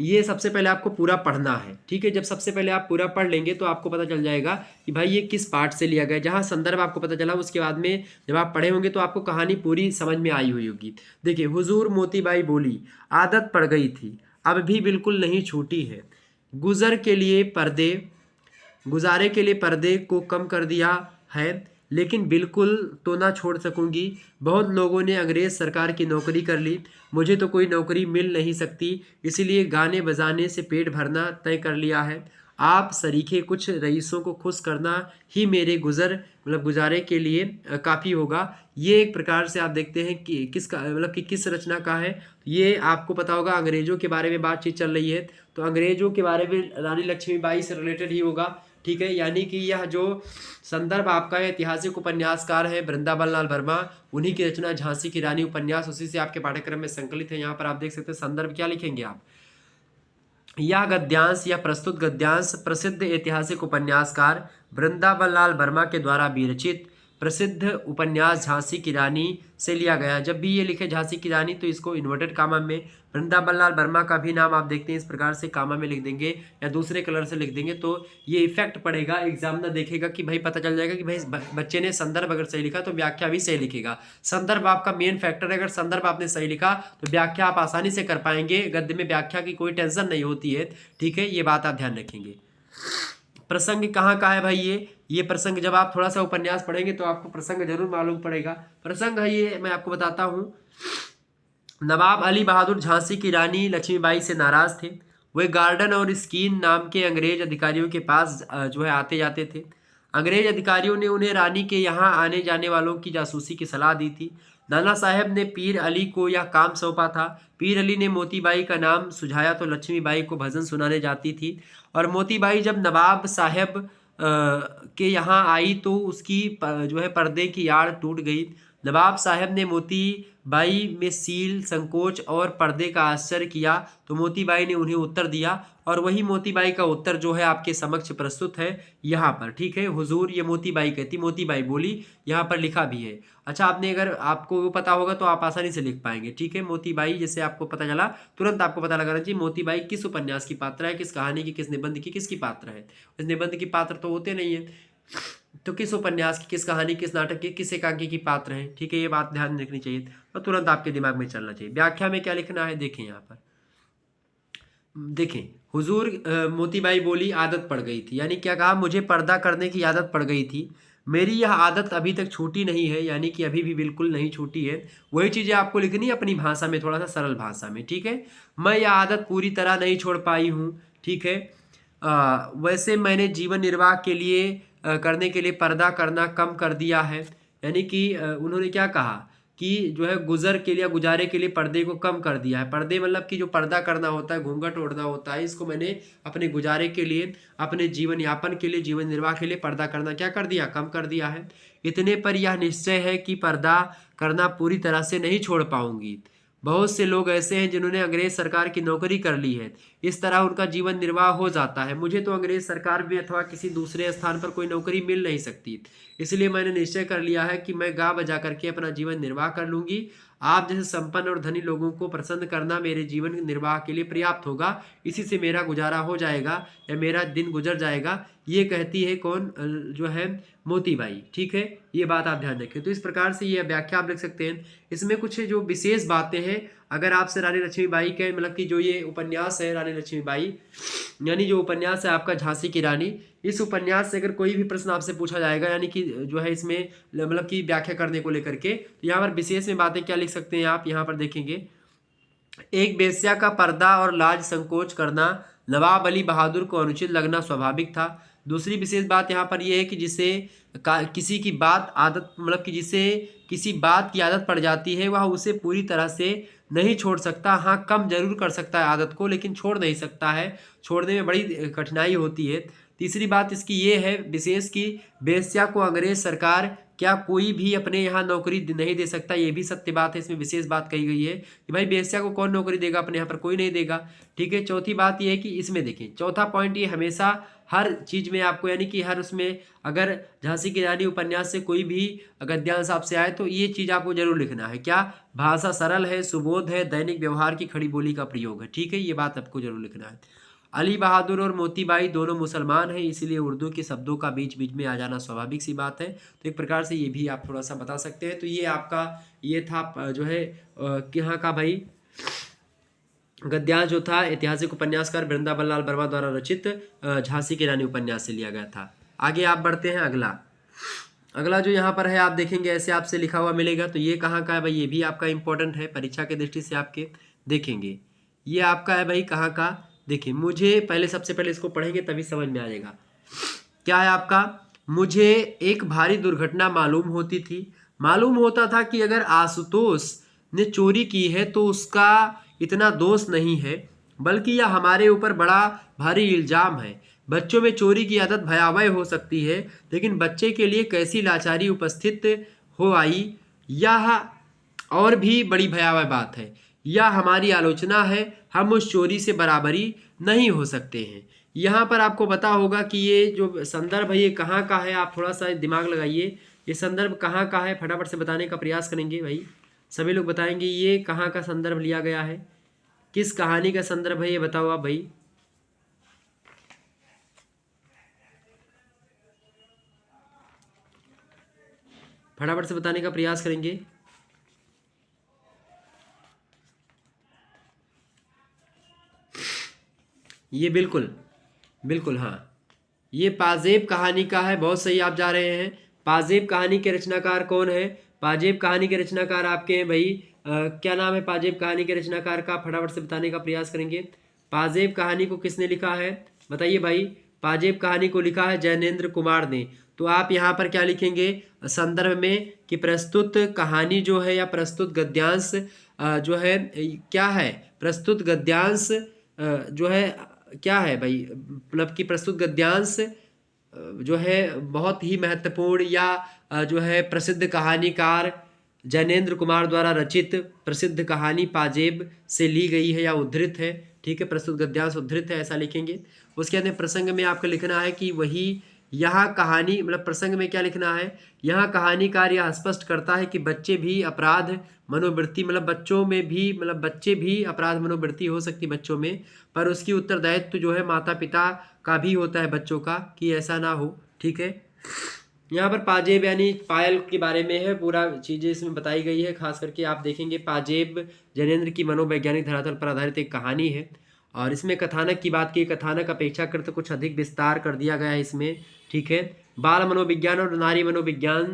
ये सबसे पहले आपको पूरा पढ़ना है, ठीक है। जब सबसे पहले आप पूरा पढ़ लेंगे तो आपको पता चल जाएगा कि भाई ये किस पार्ट से लिया गया। जहाँ संदर्भ आपको पता चला उसके बाद में जब आप पढ़े होंगे तो आपको कहानी पूरी समझ में आई हुई होगी। देखिए, हुजूर मोतीबाई बोली आदत पड़ गई थी, अब भी बिल्कुल नहीं छूटी है, गुजारे के लिए पर्दे को कम कर दिया है, लेकिन बिल्कुल तो ना छोड़ सकूंगी। बहुत लोगों ने अंग्रेज सरकार की नौकरी कर ली, मुझे तो कोई नौकरी मिल नहीं सकती, इसलिए गाने बजाने से पेट भरना तय कर लिया है। आप सरीखे कुछ रईसों को खुश करना ही मेरे गुजारे के लिए काफ़ी होगा। ये एक प्रकार से आप देखते हैं कि किसका मतलब कि किस रचना का है। ये आपको पता होगा अंग्रेजों के बारे में बातचीत चल रही है, तो अंग्रेजों के बारे में रानी लक्ष्मीबाई से रिलेटेड ही होगा। ठीक है, यानी कि यह जो संदर्भ आपका ऐतिहासिक उपन्यासकार है वृंदावन लाल वर्मा, उन्हीं की रचना झांसी की रानी उपन्यास उसी से आपके पाठ्यक्रम में संकलित है। यहाँ पर आप देख सकते हैं संदर्भ क्या लिखेंगे आप। यह गद्यांश या प्रस्तुत गद्यांश प्रसिद्ध ऐतिहासिक उपन्यासकार वृंदावन लाल वर्मा के द्वारा विरचित प्रसिद्ध उपन्यास झांसी की रानी से लिया गया। जब भी ये लिखे झांसी की रानी तो इसको इन्वर्टेड कामा में, वृंदावन लाल वर्मा का भी नाम आप देखते हैं इस प्रकार से कामा में लिख देंगे या दूसरे कलर से लिख देंगे तो ये इफेक्ट पड़ेगा। एग्जामिनर देखेगा कि भाई पता चल जाएगा कि भाई बच्चे ने संदर्भ अगर सही लिखा तो व्याख्या भी सही लिखेगा। संदर्भ आपका मेन फैक्टर है, अगर संदर्भ आपने सही लिखा तो व्याख्या आप आसानी से कर पाएंगे। गद्य में व्याख्या की कोई टेंशन नहीं होती है। ठीक है, ये बात आप ध्यान रखेंगे। प्रसंग कहाँ का है भाई, ये प्रसंग जब आप थोड़ा सा उपन्यास पढ़ेंगे तो आपको प्रसंग जरूर मालूम पड़ेगा। प्रसंग है ये, मैं आपको बताता हूँ। नवाब अली बहादुर झांसी की रानी लक्ष्मीबाई से नाराज थे। वे गार्डन और स्कीन नाम के अंग्रेज अधिकारियों के पास जो है आते जाते थे। अंग्रेज अधिकारियों ने उन्हें रानी के यहाँ आने जाने वालों की जासूसी की सलाह दी थी। नाना साहब ने पीर अली को यह काम सौंपा था। पीर अली ने मोतीबाई का नाम सुझाया तो लक्ष्मीबाई को भजन सुनाने जाती थी, और मोतीबाई जब नवाब साहब के यहाँ आई तो उसकी जो है पर्दे की आड़ टूट गई। नवाब साहब ने मोतीबाई में सील, संकोच और पर्दे का आश्चर्य किया तो मोतीबाई ने उन्हें उत्तर दिया, और वही मोतीबाई का उत्तर जो है आपके समक्ष प्रस्तुत है यहाँ पर। ठीक है हुजूर, ये मोतीबाई कहती, मोतीबाई बोली, यहाँ पर लिखा भी है। अच्छा, आपने अगर आपको वो पता होगा तो आप आसानी से लिख पाएंगे। ठीक है, मोतीबाई जैसे आपको पता चला तुरंत आपको पता लगाना चाहिए मोतीबाई किस उपन्यास की पात्र है, किस कहानी की, किस निबंध की, किसकी पात्र है। इस निबंध की पात्र तो होते नहीं है, तो किस उपन्यास की, किस कहानी, किस नाटक की, किस एकांकी की पात्र है। ठीक है, ये बात ध्यान रखनी चाहिए और तुरंत आपके दिमाग में चलना चाहिए। व्याख्या में क्या लिखना है देखें यहाँ पर, देखें हुजूर मोतीबाई बोली आदत पड़ गई थी, यानी क्या कहा, मुझे पर्दा करने की आदत पड़ गई थी। मेरी यह आदत अभी तक छूटी नहीं है, यानी कि अभी भी बिल्कुल नहीं छूटी है। वही चीज़ें आपको लिखनी है अपनी भाषा में, थोड़ा सा सरल भाषा में। ठीक है, मैं यह आदत पूरी तरह नहीं छोड़ पाई हूँ। ठीक है, वैसे मैंने जीवन निर्वाह के लिए करने के लिए पर्दा करना कम कर दिया है। यानी कि उन्होंने क्या कहा कि जो है गुजर के लिए, गुजारे के लिए पर्दे को कम कर दिया है। पर्दे मतलब कि जो पर्दा करना होता है, घूंघट ओढ़ना होता है, इसको मैंने अपने गुजारे के लिए, अपने जीवन यापन के लिए, जीवन निर्वाह के लिए पर्दा करना क्या कर दिया, कम कर दिया है। इतने पर यह निश्चय है कि पर्दा करना पूरी तरह से नहीं छोड़ पाऊंगी। बहुत से लोग ऐसे हैं जिन्होंने अंग्रेज सरकार की नौकरी कर ली है, इस तरह उनका जीवन निर्वाह हो जाता है। मुझे तो अंग्रेज सरकार में अथवा किसी दूसरे स्थान पर कोई नौकरी मिल नहीं सकती, इसलिए मैंने निश्चय कर लिया है कि मैं गा बजा करके अपना जीवन निर्वाह कर लूंगी। आप जैसे संपन्न और धनी लोगों को प्रसन्न करना मेरे जीवन निर्वाह के लिए पर्याप्त होगा, इसी से मेरा गुजारा हो जाएगा या मेरा दिन गुजर जाएगा। ये कहती है कौन, जो है मोतीबाई। ठीक है, ये बात आप ध्यान रखें। तो इस प्रकार से ये व्याख्या आप लिख सकते हैं। इसमें कुछ जो विशेष बातें हैं, अगर आपसे रानी लक्ष्मीबाई के मतलब कि जो ये उपन्यास है रानी लक्ष्मीबाई, यानी जो उपन्यास है आपका झांसी की रानी, इस उपन्यास से अगर कोई भी प्रश्न आपसे पूछा जाएगा, यानी कि जो है इसमें मतलब कि व्याख्या करने को लेकर के, तो यहाँ पर विशेष में बातें क्या लिख सकते हैं आप, यहाँ पर देखेंगे। एक बेश्या का पर्दा और लाज संकोच करना नवाब अली बहादुर को अनुचित लगना स्वाभाविक था। दूसरी विशेष बात यहाँ पर यह है कि किसी की बात आदत मतलब कि जिसे किसी बात की आदत पड़ जाती है वह उसे पूरी तरह से नहीं छोड़ सकता। हाँ, कम जरूर कर सकता है आदत को, लेकिन छोड़ नहीं सकता है, छोड़ने में बड़ी कठिनाई होती है। तीसरी बात इसकी ये है विशेष की बेश्या को अंग्रेज सरकार क्या कोई भी अपने यहाँ नौकरी नहीं दे सकता, ये भी सत्य बात है। इसमें विशेष बात कही गई है कि भाई बेश्या को कौन नौकरी देगा, अपने यहाँ पर कोई नहीं देगा। ठीक है, चौथी बात ये है कि इसमें देखें, चौथा पॉइंट ये हमेशा हर चीज़ में आपको, यानी कि हर उसमें अगर झांसी की रानी उपन्यास से कोई भी गद्यांश आपसे आए तो ये चीज़ आपको जरूर लिखना है, क्या, भाषा सरल है, सुबोध है, दैनिक व्यवहार की खड़ी बोली का प्रयोग है। ठीक है, ये बात आपको जरूर लिखना है। अली बहादुर और मोतीबाई दोनों मुसलमान हैं, इसलिए उर्दू के शब्दों का बीच बीच में आ जाना स्वाभाविक सी बात है। तो एक प्रकार से ये भी आप थोड़ा सा बता सकते हैं। तो ये आपका ये था जो है यहाँ का भाई गद्यांश जो था ऐतिहासिक उपन्यासकार वृंदावन लाल वर्मा द्वारा रचित झांसी की रानी उपन्यास से लिया गया था। आगे आप बढ़ते हैं अगला। अगला जो यहाँ पर है आप देखेंगे ऐसे आपसे लिखा हुआ मिलेगा, तो ये कहाँ का है भाई, ये भी आपका इंपॉर्टेंट है परीक्षा की दृष्टि से आपके देखेंगे। ये आपका है भाई कहाँ का, देखिए मुझे पहले सबसे पहले इसको पढ़ेंगे तभी समझ में आ जाएगा। क्या है आपका, मुझे एक भारी दुर्घटना मालूम होती थी। मालूम होता था कि अगर आशुतोष ने चोरी की है तो उसका इतना दोष नहीं है, बल्कि यह हमारे ऊपर बड़ा भारी इल्जाम है। बच्चों में चोरी की आदत भयावह हो सकती है, लेकिन बच्चे के लिए कैसी लाचारी उपस्थित हो आई, यह और भी बड़ी भयावह बात है। यह हमारी आलोचना है, हम उस चोरी से बराबरी नहीं हो सकते हैं। यहाँ पर आपको पता होगा कि ये जो संदर्भ है ये कहाँ का है, आप थोड़ा सा दिमाग लगाइए, ये संदर्भ कहाँ का है, फटाफट से बताने का प्रयास करेंगे भाई। सभी लोग बताएंगे ये कहाँ का संदर्भ लिया गया है, किस कहानी का संदर्भ है, ये बताओ आप भाई। फटाफट से बताने का प्रयास करेंगे। ये बिल्कुल बिल्कुल हाँ, ये पाजेब कहानी का है, बहुत सही आप जा रहे हैं। पाजेब कहानी के रचनाकार कौन है, पाजेब कहानी के रचनाकार आपके हैं भाई, क्या नाम है पाजेब कहानी के रचनाकार का, फटाफट से बताने का प्रयास करेंगे। पाजेब कहानी को किसने लिखा है बताइए भाई, पाजेब कहानी को लिखा है जैनेन्द्र कुमार ने। तो आप यहाँ पर क्या लिखेंगे संदर्भ में कि प्रस्तुत कहानी जो है या प्रस्तुत गद्यांश जो है क्या है, प्रस्तुत गद्यांश जो है क्या है भाई, मतलब कि प्रस्तुत गद्यांश जो है बहुत ही महत्वपूर्ण या जो है प्रसिद्ध कहानीकार जैनेन्द्र कुमार द्वारा रचित प्रसिद्ध कहानी पाजेब से ली गई है या उद्धृत है। ठीक है, प्रस्तुत गद्यांश उद्धृत है ऐसा लिखेंगे। उसके बाद में प्रसंग में आपको लिखना है कि वही यहाँ कहानी, मतलब प्रसंग में क्या लिखना है, यहाँ कहानीकार यह स्पष्ट करता है कि बच्चे भी अपराध मनोवृत्ति, मतलब बच्चों में भी, मतलब बच्चे भी अपराध मनोवृत्ति हो सकती बच्चों में, पर उसकी उत्तरदायित्व जो है माता पिता का भी होता है बच्चों का कि ऐसा ना हो। ठीक है, यहाँ पर पाजेब यानी पायल के बारे में है, पूरा चीज़ें इसमें बताई गई है। खास करके आप देखेंगे पाजेब जैनेन्द्र की मनोवैज्ञानिक धरातल पर आधारित एक कहानी है, और इसमें कथानक की बात की, कथानक अपेक्षाकृत कुछ अधिक विस्तार कर दिया गया है इसमें। ठीक है, बाल मनोविज्ञान और नारी मनोविज्ञान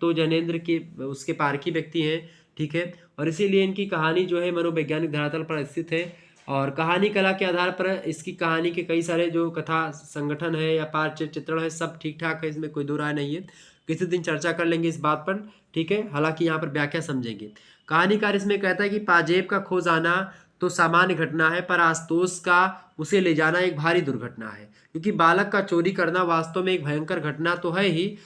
तो जैनेन्द्र के उसके पारखी व्यक्ति हैं। ठीक है, और इसीलिए इनकी कहानी जो है मनोवैज्ञानिक धरातल पर स्थित है, और कहानी कला के आधार पर इसकी कहानी के कई सारे जो कथा संगठन है या पात्र चित्रण है सब ठीक ठाक है, इसमें कोई दो राय नहीं है। किसी दिन चर्चा कर लेंगे इस बात पर। ठीक है, हालांकि यहाँ पर व्याख्या समझेंगे। कहानीकार इसमें कहता है कि पाजेब का खो जाना तो सामान्य घटना है, पर आशुतोष का उसे ले जाना एक भारी दुर्घटना है, क्योंकि बालक का चोरी करना वास्तव में एक भयंकर घटना तो है ही।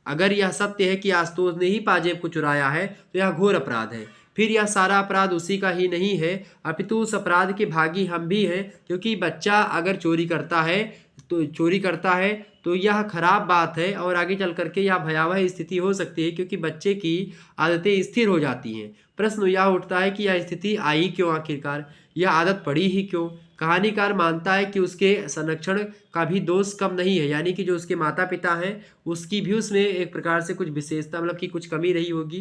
अगर यह सत्य है कि आशुतोष ने ही पाजेब को चुराया है तो यह घोर अपराध है। फिर यह सारा अपराध उसी का ही नहीं है, अपितु उस अपराध के भागी हम भी हैं, क्योंकि बच्चा अगर चोरी करता है तो यह खराब बात है, और आगे चल करके यह भयावह स्थिति हो सकती है, क्योंकि बच्चे की आदतें स्थिर हो जाती हैं। प्रश्न यह उठता है कि यह स्थिति आई क्यों, आखिरकार यह आदत पड़ी ही क्यों। कहानीकार मानता है कि उसके संरक्षण का भी दोष कम नहीं है, यानी कि जो उसके माता पिता हैं उसकी भी उसमें एक प्रकार से कुछ विशेषता, मतलब कि कुछ कमी रही होगी,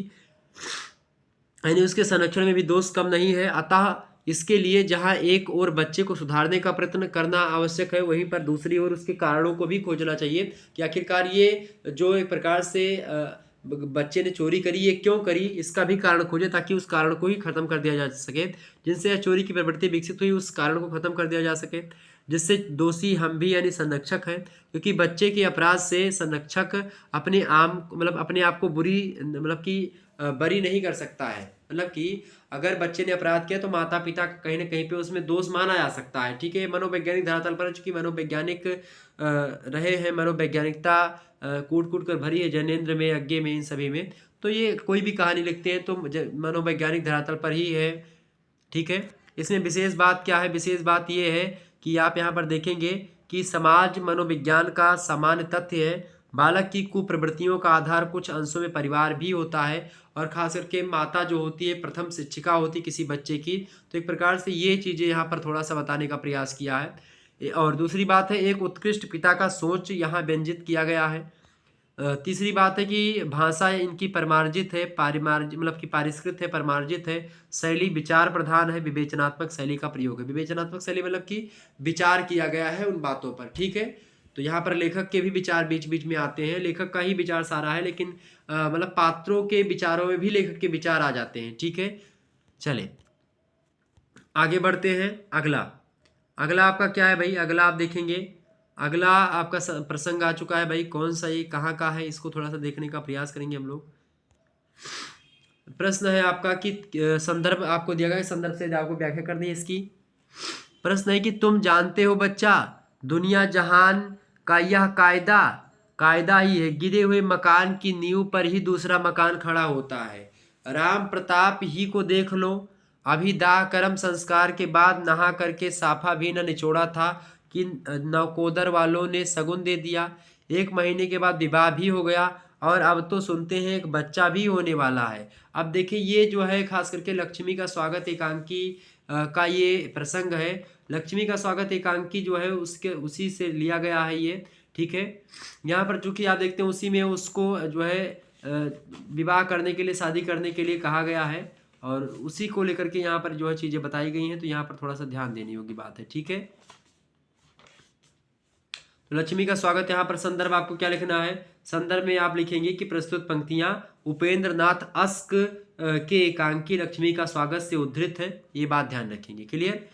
यानी उसके संरक्षण में भी दोष कम नहीं है। अतः इसके लिए जहाँ एक ओर बच्चे को सुधारने का प्रयत्न करना आवश्यक है, वहीं पर दूसरी ओर उसके कारणों को भी खोजना चाहिए कि आखिरकार ये जो एक प्रकार से बच्चे ने चोरी करी ये क्यों करी, इसका भी कारण खोजे, ताकि उस कारण को ही खत्म कर दिया जा सके। जिनसे चोरी की प्रवृत्ति विकसित हुई उस कारण को खत्म कर दिया जा सके, जिससे दोषी हम भी यानी संरक्षक हैं, क्योंकि बच्चे के अपराध से संरक्षक अपने आप को बरी नहीं कर सकता है। मतलब कि अगर बच्चे ने अपराध किया तो माता पिता कहीं ना कहीं पे उसमें दोष माना जा सकता है। ठीक है, मनोवैज्ञानिक धरातल पर चूंकि मनोवैज्ञानिक रहे हैं, मनोवैज्ञानिकता कूट कूट कर भरी है जैनेन्द्र में, यज्ञ में, इन सभी में, तो ये कोई भी कहानी लिखते हैं तो मनोवैज्ञानिक धरातल पर ही है। ठीक है, इसमें विशेष बात क्या है, विशेष बात ये है कि आप यहाँ पर देखेंगे कि समाज मनोविज्ञान का सामान्य तथ्य है, बालक की कुप्रवृत्तियों का आधार कुछ अंशों में परिवार भी होता है, और खास करके माता जो होती है प्रथम शिक्षिका होती है किसी बच्चे की। तो एक प्रकार से ये चीज़ें यहाँ पर थोड़ा सा बताने का प्रयास किया है। और दूसरी बात है एक उत्कृष्ट पिता का सोच यहाँ व्यंजित किया गया है। तीसरी बात है कि भाषा इनकी परिमार्जित है, पारिष्कृत है, परिमार्जित है। शैली विचार प्रधान है, विवेचनात्मक शैली का प्रयोग है। विवेचनात्मक शैली मतलब कि विचार किया गया है उन बातों पर। ठीक है, तो यहाँ पर लेखक के भी विचार बीच बीच में आते हैं, लेखक का ही विचार सारा है, लेकिन मतलब पात्रों के विचारों में भी लेखक के विचार आ जाते हैं। ठीक है, चले आगे बढ़ते हैं। अगला अगला आपका क्या है भाई? अगला आप देखेंगे, अगला आपका प्रसंग आ चुका है भाई। कौन सा ये कहाँ का है, इसको थोड़ा सा देखने का प्रयास करेंगे हम लोग। प्रश्न है आपका कि संदर्भ आपको दिया गया, संदर्भ से आपको व्याख्या करनी है इसकी। प्रश्न है कि तुम जानते हो बच्चा, दुनिया जहान का यह कायदा कायदा ही है, गिरे हुए मकान की नींव पर ही दूसरा मकान खड़ा होता है। राम प्रताप ही को देख लो, अभी दाह कर्म संस्कार के बाद नहा करके साफा भी न निचोड़ा था कि नौकोदर वालों ने शगुन दे दिया। 1 महीने के बाद विवाह भी हो गया और अब तो सुनते हैं एक बच्चा भी होने वाला है। अब देखिए ये जो है खास करके लक्ष्मी का स्वागत एकांकी का ये प्रसंग है। लक्ष्मी का स्वागत एकांकी जो है उसके उसी से लिया गया है ये। ठीक है, यहाँ पर चूंकि आप देखते हैं उसी में उसको जो है विवाह करने के लिए, शादी करने के लिए कहा गया है और उसी को लेकर के यहाँ पर जो है चीज़ें बताई गई हैं, तो यहाँ पर थोड़ा सा ध्यान देने योग्य बात है। ठीक है, तो लक्ष्मी का स्वागत यहाँ पर संदर्भ आपको क्या लिखना है? संदर्भ में आप लिखेंगे कि प्रस्तुत पंक्तियां उपेंद्र नाथ अस्क के एकांकी लक्ष्मी का स्वागत से उद्धृत है, ये बात ध्यान रखेंगे। क्लियर?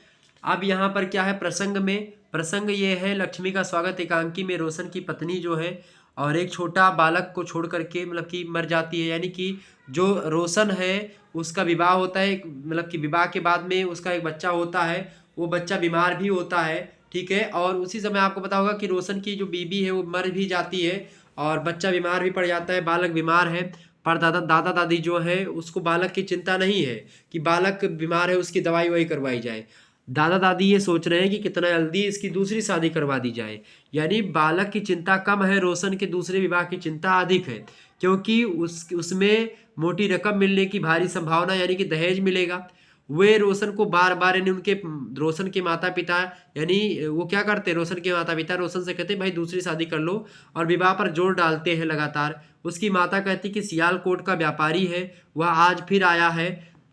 अब यहाँ पर क्या है प्रसंग में? प्रसंग ये है लक्ष्मी का स्वागत एकांकी में रोशन की पत्नी जो है और एक छोटा बालक को छोड़ करके मतलब कि मर जाती है, यानी कि जो रोशन है उसका विवाह होता है, मतलब कि विवाह के बाद में उसका एक बच्चा होता है, वो बच्चा बीमार भी होता है। ठीक है, और उसी समय आपको पता होगा कि रोशन की जो बीबी है वो मर भी जाती है और बच्चा बीमार भी पड़ जाता है, बालक बीमार है। पर दादा दादी जो है उसको बालक की चिंता नहीं है कि बालक बीमार है उसकी दवाई वही करवाई जाए। दादा दादी ये सोच रहे हैं कि कितना जल्दी इसकी दूसरी शादी करवा दी जाए, यानी बालक की चिंता कम है, रोशन के दूसरे विवाह की चिंता अधिक है, क्योंकि उसमें मोटी रकम मिलने की भारी संभावना, यानी कि दहेज मिलेगा। वे रोशन को बार बार, यानी उनके रोशन के माता पिता, यानी वो क्या करते हैं, रोशन के माता पिता रोशन से कहते हैं भाई दूसरी शादी कर लो और विवाह पर जोर डालते हैं लगातार। उसकी माता कहती कि सियालकोट का व्यापारी है, वह आज फिर आया है।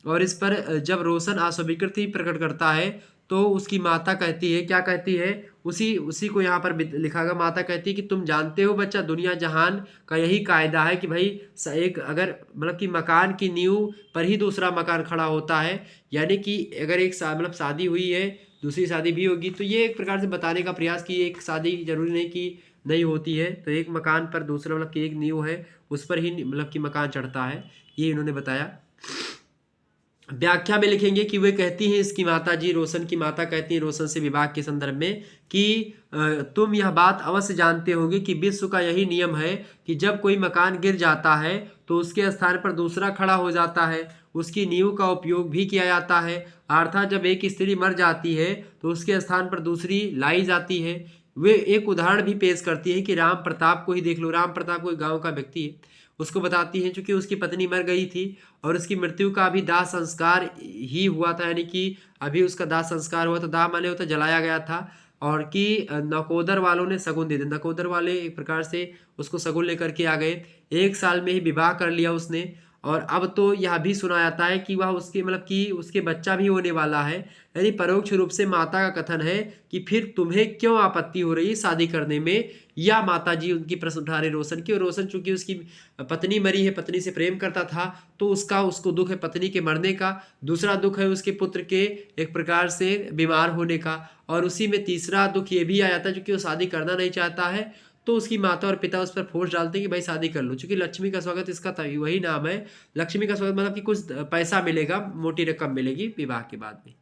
और इस पर जब रोशन अस्वीकृति प्रकट करता है तो उसकी माता कहती है, क्या कहती है, उसी उसी को यहाँ पर लिखा गया। माता कहती है कि तुम जानते हो बच्चा, दुनिया जहान का यही कायदा है कि भाई एक अगर मतलब कि मकान की नींव पर ही दूसरा मकान खड़ा होता है, यानी कि अगर एक मतलब शादी हुई है दूसरी शादी भी होगी, तो ये एक प्रकार से बताने का प्रयास कि एक शादी जरूरी नहीं कि नहीं होती है, तो एक मकान पर दूसरा मतलब कि एक नींव है उस पर ही मतलब कि मकान चढ़ता है, ये इन्होंने बताया। व्याख्या में लिखेंगे कि वे कहती हैं, इसकी माता जी रोशन की माता कहती हैं रोशन से विवाह के संदर्भ में कि तुम यह बात अवश्य जानते होंगे कि विश्व का यही नियम है कि जब कोई मकान गिर जाता है तो उसके स्थान पर दूसरा खड़ा हो जाता है, उसकी नींव का उपयोग भी किया जाता है। अर्थात जब एक स्त्री मर जाती है तो उसके स्थान पर दूसरी लाई जाती है। वे एक उदाहरण भी पेश करती है कि राम प्रताप को ही देख लो। राम प्रताप कोई गाँव का व्यक्ति है, उसको बताती है चूंकि उसकी पत्नी मर गई थी और उसकी मृत्यु का अभी दाह संस्कार ही हुआ था, यानी कि अभी उसका दाह संस्कार हुआ, तो दाह माने होता जलाया गया था, और कि नकोदर वालों ने शगुन दे दिया। नकोदर वाले एक प्रकार से उसको शगुन लेकर के आ गए। 1 साल में ही विवाह कर लिया उसने, और अब तो यह भी सुना जाता है कि वह उसके मतलब कि उसके बच्चा भी होने वाला है। यानी परोक्ष रूप से माता का कथन है कि फिर तुम्हें क्यों आपत्ति हो रही है शादी करने में, या माता जी उनकी प्रश्न उठा रहे रोशन की। और रोशन चूंकि उसकी पत्नी मरी है, पत्नी से प्रेम करता था, तो उसको दुख है पत्नी के मरने का, दूसरा दुख है उसके पुत्र के एक प्रकार से बीमार होने का, और उसी में तीसरा दुख ये भी आ जाता है क्योंकि वो शादी करना नहीं चाहता है, तो उसकी माता और पिता उस पर फोर्स डालते हैं कि भाई शादी कर लो। चूंकि लक्ष्मी का स्वागत इसका वही नाम है, लक्ष्मी का स्वागत मतलब कि कुछ पैसा मिलेगा, मोटी रकम मिलेगी विवाह के बाद में।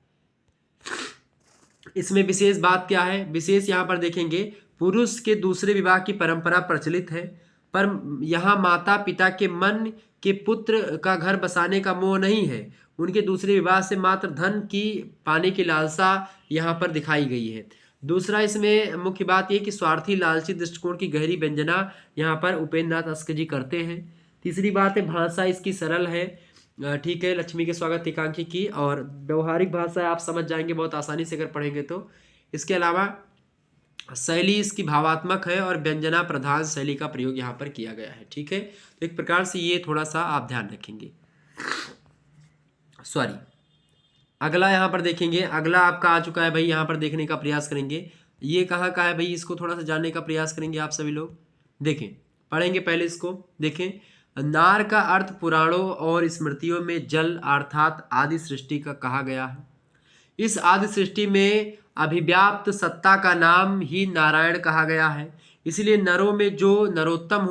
इसमें विशेष बात क्या है, विशेष यहाँ पर देखेंगे, पुरुष के दूसरे विवाह की परंपरा प्रचलित है, पर यहाँ माता पिता के मन के पुत्र का घर बसाने का मोह नहीं है। उनके दूसरे विवाह से मात्र धन की पाने की लालसा यहाँ पर दिखाई गई है। दूसरा इसमें मुख्य बात यह कि स्वार्थी लालची दृष्टिकोण की गहरी व्यंजना यहाँ पर उपेंद्र नाथ अस्क जी करते हैं। तीसरी बात है भाषा इसकी सरल है, ठीक है, लक्ष्मी के स्वागत एकांकी की, और व्यवहारिक भाषा आप समझ जाएंगे बहुत आसानी से अगर पढ़ेंगे तो। इसके अलावा शैली इसकी भावात्मक है और व्यंजना प्रधान शैली का प्रयोग यहाँ पर किया गया है। ठीक है, तो एक प्रकार से ये थोड़ा सा आप ध्यान रखेंगे। सॉरी, अगला यहाँ पर देखेंगे, अगला आपका आ चुका है भाई, यहाँ पर देखने का प्रयास करेंगे। ये कहाँ का है भाई, इसको थोड़ा सा जानने का प्रयास करेंगे आप सभी लोग। देखें, पढ़ेंगे पहले इसको। देखें, नार का अर्थ पुराणों और स्मृतियों में जल अर्थात आदि सृष्टि का कहा गया है। इस आदि सृष्टि में अभिव्याप्त सत्ता का नाम ही नारायण कहा गया है। इसलिए नरों में जो नरोत्तम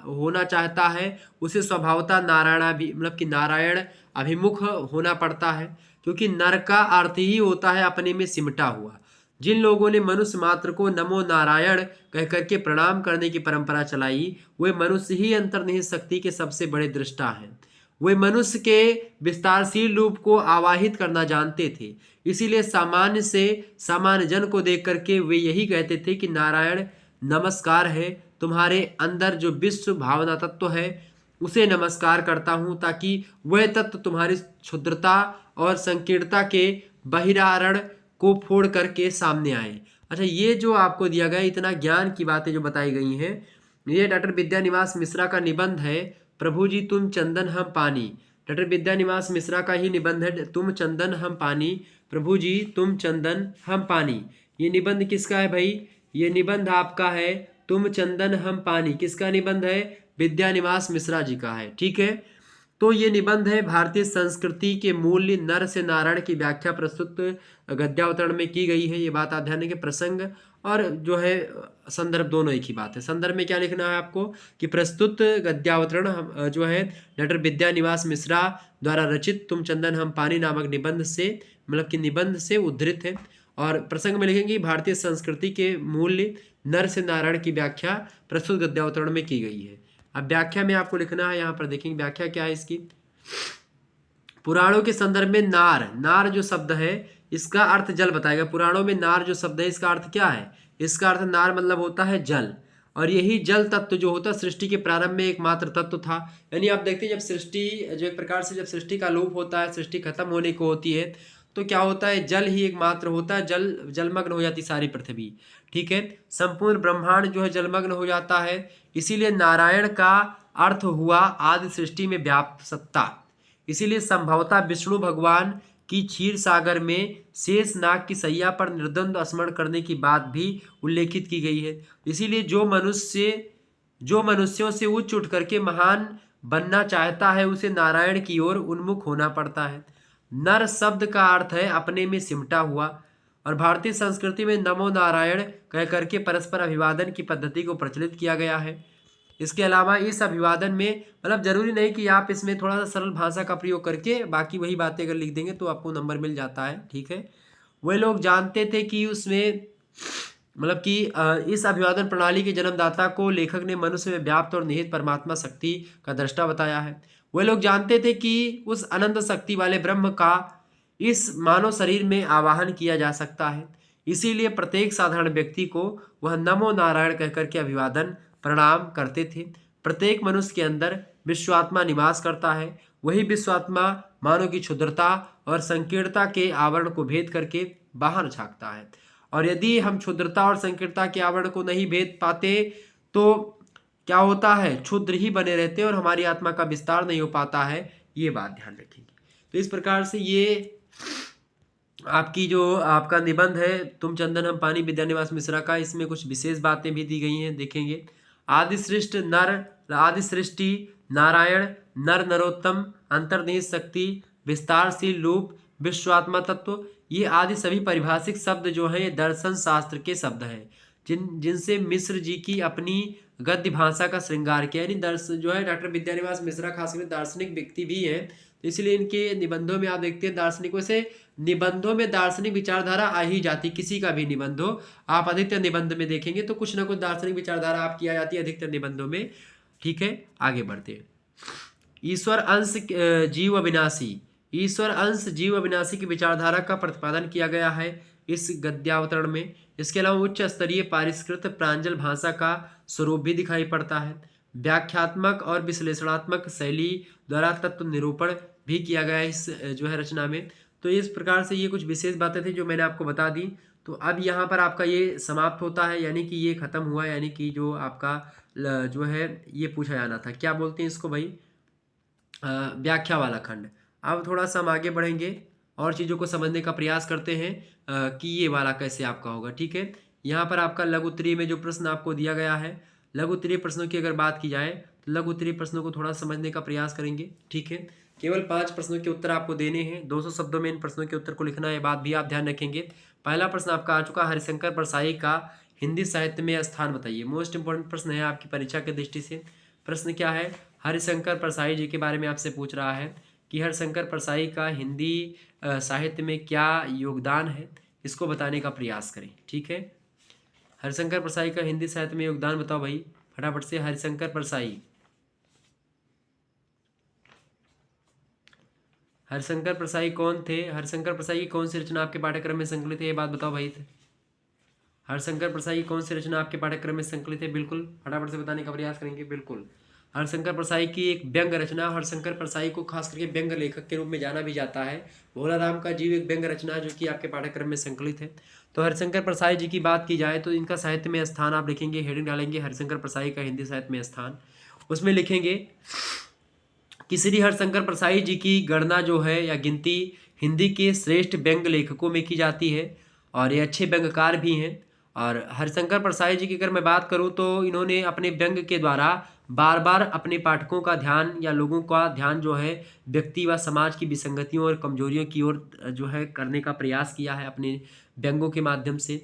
होना चाहता है उसे स्वभावतः मतलब कि नारायण अभिमुख होना पड़ता है, क्योंकि नर का अर्थ ही होता है अपने में सिमटा हुआ। जिन लोगों ने मनुष्य मात्र को नमो नारायण कह करके प्रणाम करने की परंपरा चलाई, वे मनुष्य ही अंतर्निहित शक्ति के सबसे बड़े दृष्टा हैं। वे मनुष्य के विस्तारशील रूप को आवाहित करना जानते थे। इसीलिए सामान्य से सामान्य जन को देख करके वे यही कहते थे कि नारायण नमस्कार है, तुम्हारे अंदर जो विश्व भावना तत्व है उसे नमस्कार करता हूँ, ताकि वह तत्व तुम्हारी क्षुद्रता और संकीर्णता के बहिरारण को फोड़ करके सामने आए। अच्छा, ये जो आपको दिया गया इतना ज्ञान की बातें जो बताई गई हैं, ये डॉक्टर विद्यानिवास मिश्रा का निबंध है, प्रभु जी तुम चंदन हम पानी। डॉक्टर विद्यानिवास मिश्रा का ही निबंध है, तुम चंदन हम पानी, प्रभु जी तुम चंदन हम पानी। ये निबंध किसका है भाई? ये निबंध आपका है तुम चंदन हम पानी। किसका निबंध है? विद्यानिवास मिश्रा जी का है। ठीक है, तो ये निबंध है भारतीय संस्कृति के मूल्य नर से नारायण की व्याख्या प्रस्तुत गद्यावतरण में की गई है। ये बात आप ध्यान देंगे, प्रसंग और जो है संदर्भ दोनों एक ही बात है। संदर्भ में क्या लिखना है आपको कि प्रस्तुत गद्यावतरण जो है डॉक्टर विद्यानिवास मिश्रा द्वारा रचित तुम चंदन हम पानी नामक निबंध से मतलब कि निबंध से उद्धृत है। और प्रसंग में लिखेंगे भारतीय संस्कृति के मूल्य नर से नारायण की व्याख्या प्रस्तुत गद्यावतरण में की गई है। अब व्याख्या में आपको लिखना है, यहाँ पर देखेंगे व्याख्या क्या है इसकी। पुराणों के संदर्भ में नार जो शब्द है इसका अर्थ जल बताएगा। पुराणों में नार जो शब्द है इसका अर्थ क्या है? इसका अर्थ नार मतलब होता है जल, और यही जल तत्व जो होता है सृष्टि के प्रारंभ में एकमात्र तत्व था। यानी आप देखते हैं जब सृष्टि जो एक प्रकार से जब सृष्टि का लोप होता है, सृष्टि खत्म होने को होती है, तो क्या होता है? जल ही एकमात्र होता है, जलमग्न हो जाती सारी पृथ्वी। ठीक है, संपूर्ण ब्रह्मांड जो है जलमग्न हो जाता है। इसीलिए नारायण का अर्थ हुआ आदि सृष्टि में व्याप्त सत्ता। इसीलिए संभवतः विष्णु भगवान की क्षीर सागर में शेष नाग की सैया पर निर्द्वंद्व स्मरण करने की बात भी उल्लेखित की गई है। इसीलिए जो मनुष्यों से उच्च उठ करके महान बनना चाहता है उसे नारायण की ओर उन्मुख होना पड़ता है। नर शब्द का अर्थ है अपने में सिमटा हुआ, और भारतीय संस्कृति में नमो नारायण कह करके परस्पर अभिवादन की पद्धति को प्रचलित किया गया है। इसके अलावा इस अभिवादन में मतलब जरूरी नहीं कि आप इसमें थोड़ा सा सरल भाषा का प्रयोग करके बाकी वही बातें अगर लिख देंगे तो आपको नंबर मिल जाता है। ठीक है, वे लोग जानते थे कि उसमें मतलब कि इस अभिवादन प्रणाली के जन्मदाता को लेखक ने मनुष्य में व्याप्त और निहित परमात्मा शक्ति का दृष्टा बताया है। वे लोग जानते थे कि उस अनंत शक्ति वाले ब्रह्म का इस मानव शरीर में आवाहन किया जा सकता है। इसीलिए प्रत्येक साधारण व्यक्ति को वह नमो नारायण कहकर के अभिवादन प्रणाम करते थे। प्रत्येक मनुष्य के अंदर विश्वात्मा निवास करता है। वही विश्वात्मा मानव की क्षुद्रता और संकीर्णता के आवरण को भेद करके बाहर झांकता है, और यदि हम क्षुद्रता और संकीर्णता के आवरण को नहीं भेद पाते तो क्या होता है? क्षुद्र ही बने रहते हैं और हमारी आत्मा का विस्तार नहीं हो पाता है। ये बात ध्यान रखेंगे। तो इस प्रकार से ये आपकी जो आपका निबंध है तुम चंदन हम पानी विद्यानिवास मिश्रा का, इसमें कुछ विशेष बातें भी दी गई हैं, देखेंगे। आदि सृष्टि नारायण, नर नरोत्तम, अंतर्निहित शक्ति, विस्तारशील रूप, विश्वात्मा तत्व, ये आदि सभी पारिभाषिक शब्द जो हैं ये दर्शन शास्त्र के शब्द हैं, जिनसे मिश्र जी की अपनी गद्य भाषा का श्रृंगार किया। यानी जो है डॉक्टर विद्यानिवास मिश्रा खासकर दार्शनिक व्यक्ति भी हैं, तो इसलिए इनके निबंधों में आप देखते हैं दार्शनिकों से निबंधों में दार्शनिक विचारधारा आ ही जाती। किसी का भी निबंध हो, आप अधिकतर निबंध में देखेंगे तो कुछ ना कुछ दार्शनिक विचारधारा आपकी आ जाती है अधिकतर निबंधों में। ठीक है, आगे बढ़ते हैं। ईश्वर अंश जीव अविनाशी, ईश्वर अंश जीव अविनाशी की विचारधारा का प्रतिपादन किया गया है इस गद्यावतरण में। इसके अलावा उच्च स्तरीय परिष्कृत प्रांजल भाषा का स्वरूप भी दिखाई पड़ता है। व्याख्यात्मक और विश्लेषणात्मक शैली द्वारा तत्व निरूपण भी किया गया है इस जो है रचना में। तो इस प्रकार से ये कुछ विशेष बातें थी जो मैंने आपको बता दी। तो अब यहाँ पर आपका ये समाप्त होता है, यानी कि ये खत्म हुआ, यानी कि जो आपका जो है ये पूछा जाना था, क्या बोलते हैं इसको भाई, व्याख्या वाला खंड। अब थोड़ा सा हम आगे बढ़ेंगे और चीज़ों को समझने का प्रयास करते हैं कि ये वाला कैसे आपका होगा। ठीक है, यहाँ पर आपका लघु उत्तरीय में जो प्रश्न आपको दिया गया है, लघु उत्तरीय प्रश्नों की अगर बात की जाए तो लघु उत्तरीय प्रश्नों को थोड़ा समझने का प्रयास करेंगे। ठीक है, केवल 5 प्रश्नों के उत्तर आपको देने हैं, 200 शब्दों में इन प्रश्नों के उत्तर को लिखना है, बात भी आप ध्यान रखेंगे। पहला प्रश्न आपका आ चुका, हरिशंकर परसाई का हिंदी साहित्य में स्थान बताइए। मोस्ट इंपॉर्टेंट प्रश्न है आपकी परीक्षा की दृष्टि से। प्रश्न क्या है, हरिशंकर परसाई जी के बारे में आपसे पूछ रहा है कि हरिशंकर परसाई का हिंदी साहित्य में क्या योगदान है, इसको बताने का प्रयास करें। ठीक है, हरिशंकर परसाई का हिंदी साहित्य में योगदान बताओ भाई फटाफट से। हरिशंकर परसाई, हरिशंकर परसाई कौन थे? हरिशंकर परसाई की कौन सी रचना आपके पाठ्यक्रम में संकलित है, ये बात बताओ भाई। हरिशंकर परसाई की कौन सी रचना आपके पाठ्यक्रम में संकलित है? बिल्कुल फटाफट से बताने का प्रयास करेंगे। बिल्कुल, हरिशंकर परसाई की एक व्यंग रचना, हरिशंकर परसाई को खास करके व्यंग लेखक के रूप में जाना भी जाता है। भोला राम का जीव एक व्यंग रचना जो कि आपके पाठ्यक्रम में संकलित है। तो हरिशंकर परसाई जी की बात की जाए तो इनका साहित्य में स्थान आप लिखेंगे, हेडिंग डालेंगे हरिशंकर परसाई का हिंदी साहित्य में स्थान, उसमें लिखेंगे कि श्री हरिशंकर परसाई जी की गणना जो है या गिनती हिंदी के श्रेष्ठ व्यंग लेखकों में की जाती है और ये अच्छे व्यंगकार भी हैं। और हरिशंकर परसाई जी की अगर मैं बात करूं तो इन्होंने अपने व्यंग के द्वारा बार बार अपने पाठकों का ध्यान या लोगों का ध्यान जो है व्यक्ति व समाज की विसंगतियों और कमजोरियों की ओर जो है करने का प्रयास किया है अपने व्यंगों के माध्यम से।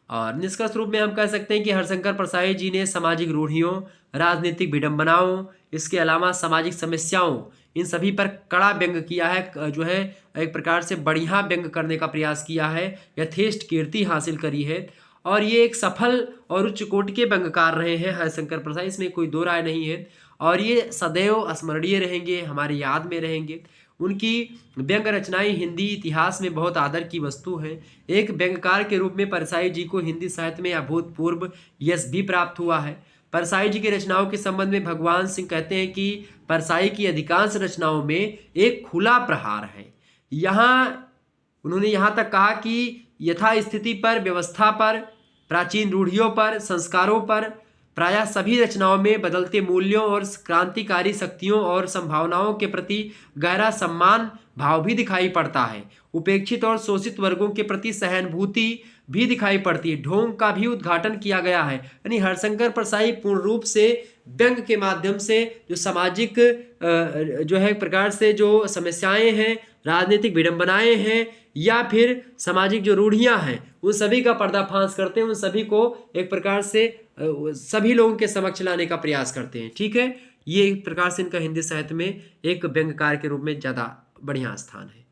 और निष्कर्ष रूप में हम कह सकते हैं कि हरिशंकर परसाई जी ने सामाजिक रूढ़ियों, राजनीतिक विडंबनाओं, इसके अलावा सामाजिक समस्याओं, इन सभी पर कड़ा व्यंग किया है, जो है एक प्रकार से बढ़िया व्यंग करने का प्रयास किया है, यथेष्ट कीर्ति हासिल करी है। और ये एक सफल और उच्च कोटि के व्यंगकार रहे हैं हरिशंकर परसाई, इसमें कोई दो राय नहीं है। और ये सदैव स्मरणीय रहेंगे, हमारी याद में रहेंगे। उनकी व्यंग रचनाएं हिंदी इतिहास में बहुत आदर की वस्तु हैं। एक व्यंगकार के रूप में परसाई जी को हिंदी साहित्य में अभूतपूर्व यश भी प्राप्त हुआ है। परसाई जी की रचनाओं के संबंध में भगवान सिंह कहते हैं कि परसाई की अधिकांश रचनाओं में एक खुला प्रहार है। उन्होंने यहाँ तक कहा कि यथास्थिति पर, व्यवस्था पर, प्राचीन रूढ़ियों पर, संस्कारों पर, प्रायः सभी रचनाओं में बदलते मूल्यों और क्रांतिकारी शक्तियों और संभावनाओं के प्रति गहरा सम्मान भाव भी दिखाई पड़ता है। उपेक्षित और शोषित वर्गों के प्रति सहानुभूति भी दिखाई पड़ती है। ढोंग का भी उद्घाटन किया गया है। यानी हरिशंकर परसाई पूर्ण रूप से व्यंग के माध्यम से जो सामाजिक जो है प्रकार से जो समस्याएं हैं, राजनीतिक विडंबनाएं हैं या फिर सामाजिक जो रूढ़ियां हैं, उन सभी का पर्दाफाश करते हैं, उन सभी को एक प्रकार से सभी लोगों के समक्ष लाने का प्रयास करते हैं। ठीक है, ये एक प्रकार से इनका हिंदी साहित्य में एक व्यंग्यकार के रूप में ज़्यादा बढ़िया स्थान है।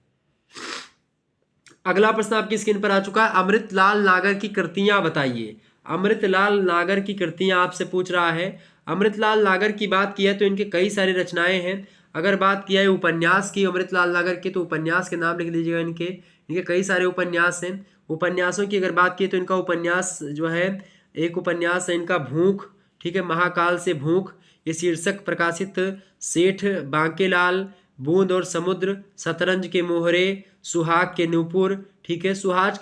अगला प्रश्न आपकी स्क्रीन पर आ चुका है, अमृतलाल नागर की कृतियां बताइए। अमृतलाल नागर की कृतियां आपसे पूछ रहा है। अमृतलाल नागर की बात की है तो इनके कई सारी रचनाएं हैं। अगर बात किया है उपन्यास की अमृतलाल नागर के, तो उपन्यास के नाम लिख लीजिएगा। इनके कई सारे उपन्यास हैं। उपन्यासों की अगर बात की तो इनका उपन्यास जो है, एक उपन्यास है इनका भूख, ठीक है, महाकाल से भूख, ये शीर्षक प्रकाशित सेठ बांकेलाल, बूंद और समुद्र, शतरंज के मोहरे, सुहाग के नूपुर, ठीक है, सुहाग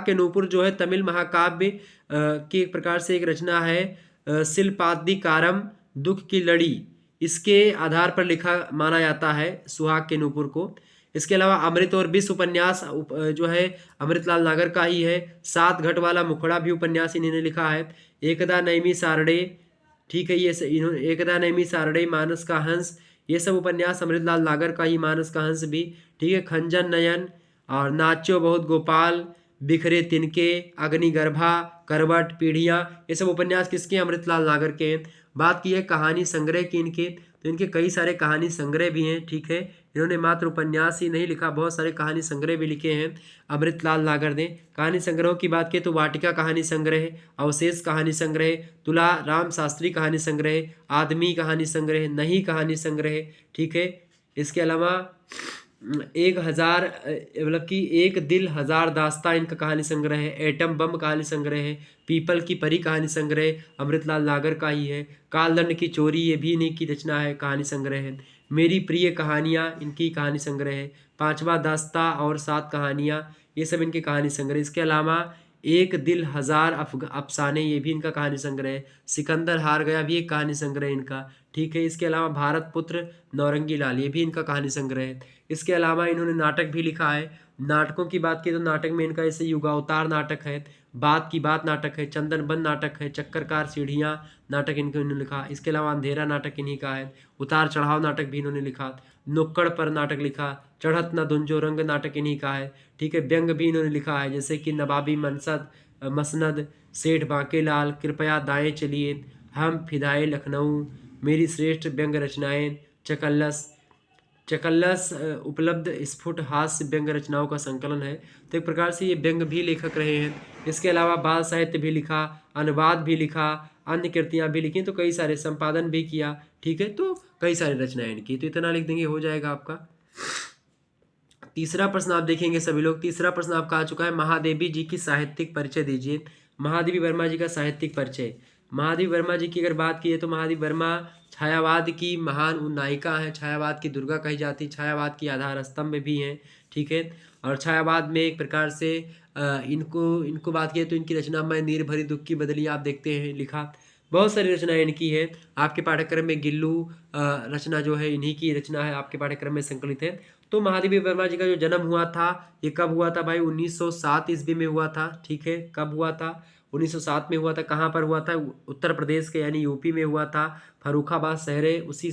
के नूपुर जो है तमिल महाकाव्य की एक प्रकार से एक रचना है। शिल्पादिकारम, दुख की लड़ी, इसके आधार पर लिखा माना जाता है सुहाग के नूपुर को। इसके अलावा अमृत और विष उपन्यास जो है अमृतलाल नागर का ही है। सात घट वाला मुखड़ा भी उपन्यास इन्होंने लिखा है। एकदा नैमी सारड़े, ठीक है, ये एकदा नैमी सारड़े, मानस का हंस, ये सब उपन्यास अमृतलाल नागर का ही, मानस का हंस भी, ठीक है। खंजन नयन और नाचो बहुत गोपाल, बिखरे तिनके, अग्निगर्भा, करवट, पीढ़ियाँ, ये सब उपन्यास किसके? अमृतलाल नागर के हैं। बात की है कहानी संग्रह की इनके, तो इनके कई सारे कहानी संग्रह भी हैं। ठीक है, इन्होंने मात्र उपन्यास ही नहीं लिखा, बहुत सारे कहानी संग्रह भी लिखे हैं अमृतलाल नागर ने। कहानी संग्रहों की बात की तो वाटिका कहानी संग्रह, अवशेष कहानी संग्रह, तुला राम शास्त्री कहानी संग्रह, आदमी कहानी संग्रह, नहीं कहानी संग्रह, ठीक है। इसके अलावा 1000 मतलब कि एक दिल हजार दास्तां इनका कहानी संग्रह है। एटम बम कहानी संग्रह है। पीपल की परी कहानी संग्रह अमृतलाल नागर का ही है। कालदंड की चोरी, ये भी इन्हीं की रचना है, कहानी संग्रह है। मेरी प्रिय कहानियाँ, इनकी कहानी संग्रह है। पांचवा दास्तां और 7 कहानियाँ, ये सब इनकी कहानी संग्रह। इसके अलावा एक दिल हजार अफसाने, ये भी इनका कहानी संग्रह है। सिकंदर हार गया भी एक कहानी संग्रह इनका, ठीक है। इसके अलावा भारत पुत्र, नौरंगी लाल, ये भी इनका कहानी संग्रह है। इसके अलावा इन्होंने नाटक भी लिखा है। नाटकों की बात की तो नाटक में इनका जैसे युगावतार नाटक है, बात की बात नाटक है, चंदन बन नाटक है, चक्करकार सीढ़ियाँ नाटक इन्होंने लिखा। इसके अलावा अंधेरा नाटक इन्हीं का है, उतार चढ़ाव नाटक भी इन्होंने लिखा, नुक्कड़ पर नाटक लिखा, चढ़त न धुंजो रंग नाटक इन्हीं का है। ठीक है, व्यंग भी इन्होंने लिखा है, जैसे कि नवाबी मसनद, सेठ बांकेलाल, कृपया दाएं चलिए, हम फिदाए लखनऊ, मेरी श्रेष्ठ व्यंग रचनाएं, चकल्लस। चकल्लस उपलब्ध स्फुट हास्य व्यंग रचनाओं का संकलन है। तो एक प्रकार से ये व्यंग भी लेखक रहे हैं। इसके अलावा बाल साहित्य भी लिखा, अनुवाद भी लिखा, अन्य कृतियाँ भी लिखी, तो कई सारे संपादन भी किया। ठीक है, तो कई सारी रचनाएं इनकी, तो इतना लिख देंगे हो जाएगा आपका। तीसरा प्रश्न आप देखेंगे सभी लोग, तीसरा प्रश्न आपका आ चुका है, महादेवी जी की साहित्यिक परिचय दीजिए। महादेवी वर्मा जी का साहित्यिक परिचय। महादेवी वर्मा जी की अगर बात की तो महादेवी वर्मा छायावाद की महान नायिका हैं, छायावाद की दुर्गा कही जाती, छायावाद की आधार स्तंभ भी हैं। ठीक है, और छायावाद में एक प्रकार से इनको बात की तो इनकी रचना मैं नीर भरी दुख की बदली आप देखते हैं लिखा, बहुत सारी रचनाएं इनकी है। आपके पाठ्यक्रम में गिल्लू रचना जो है इन्हीं की रचना है, आपके पाठ्यक्रम में संकलित है। तो महादेवी वर्मा जी का जो जन्म हुआ था ये कब हुआ था भाई? 1907 ईस्वी में हुआ था। ठीक है, कब हुआ था? 1907 में हुआ था। कहाँ पर हुआ था? उत्तर प्रदेश के यानी यूपी में हुआ था, फर्रुखाबाद शहर है, उसी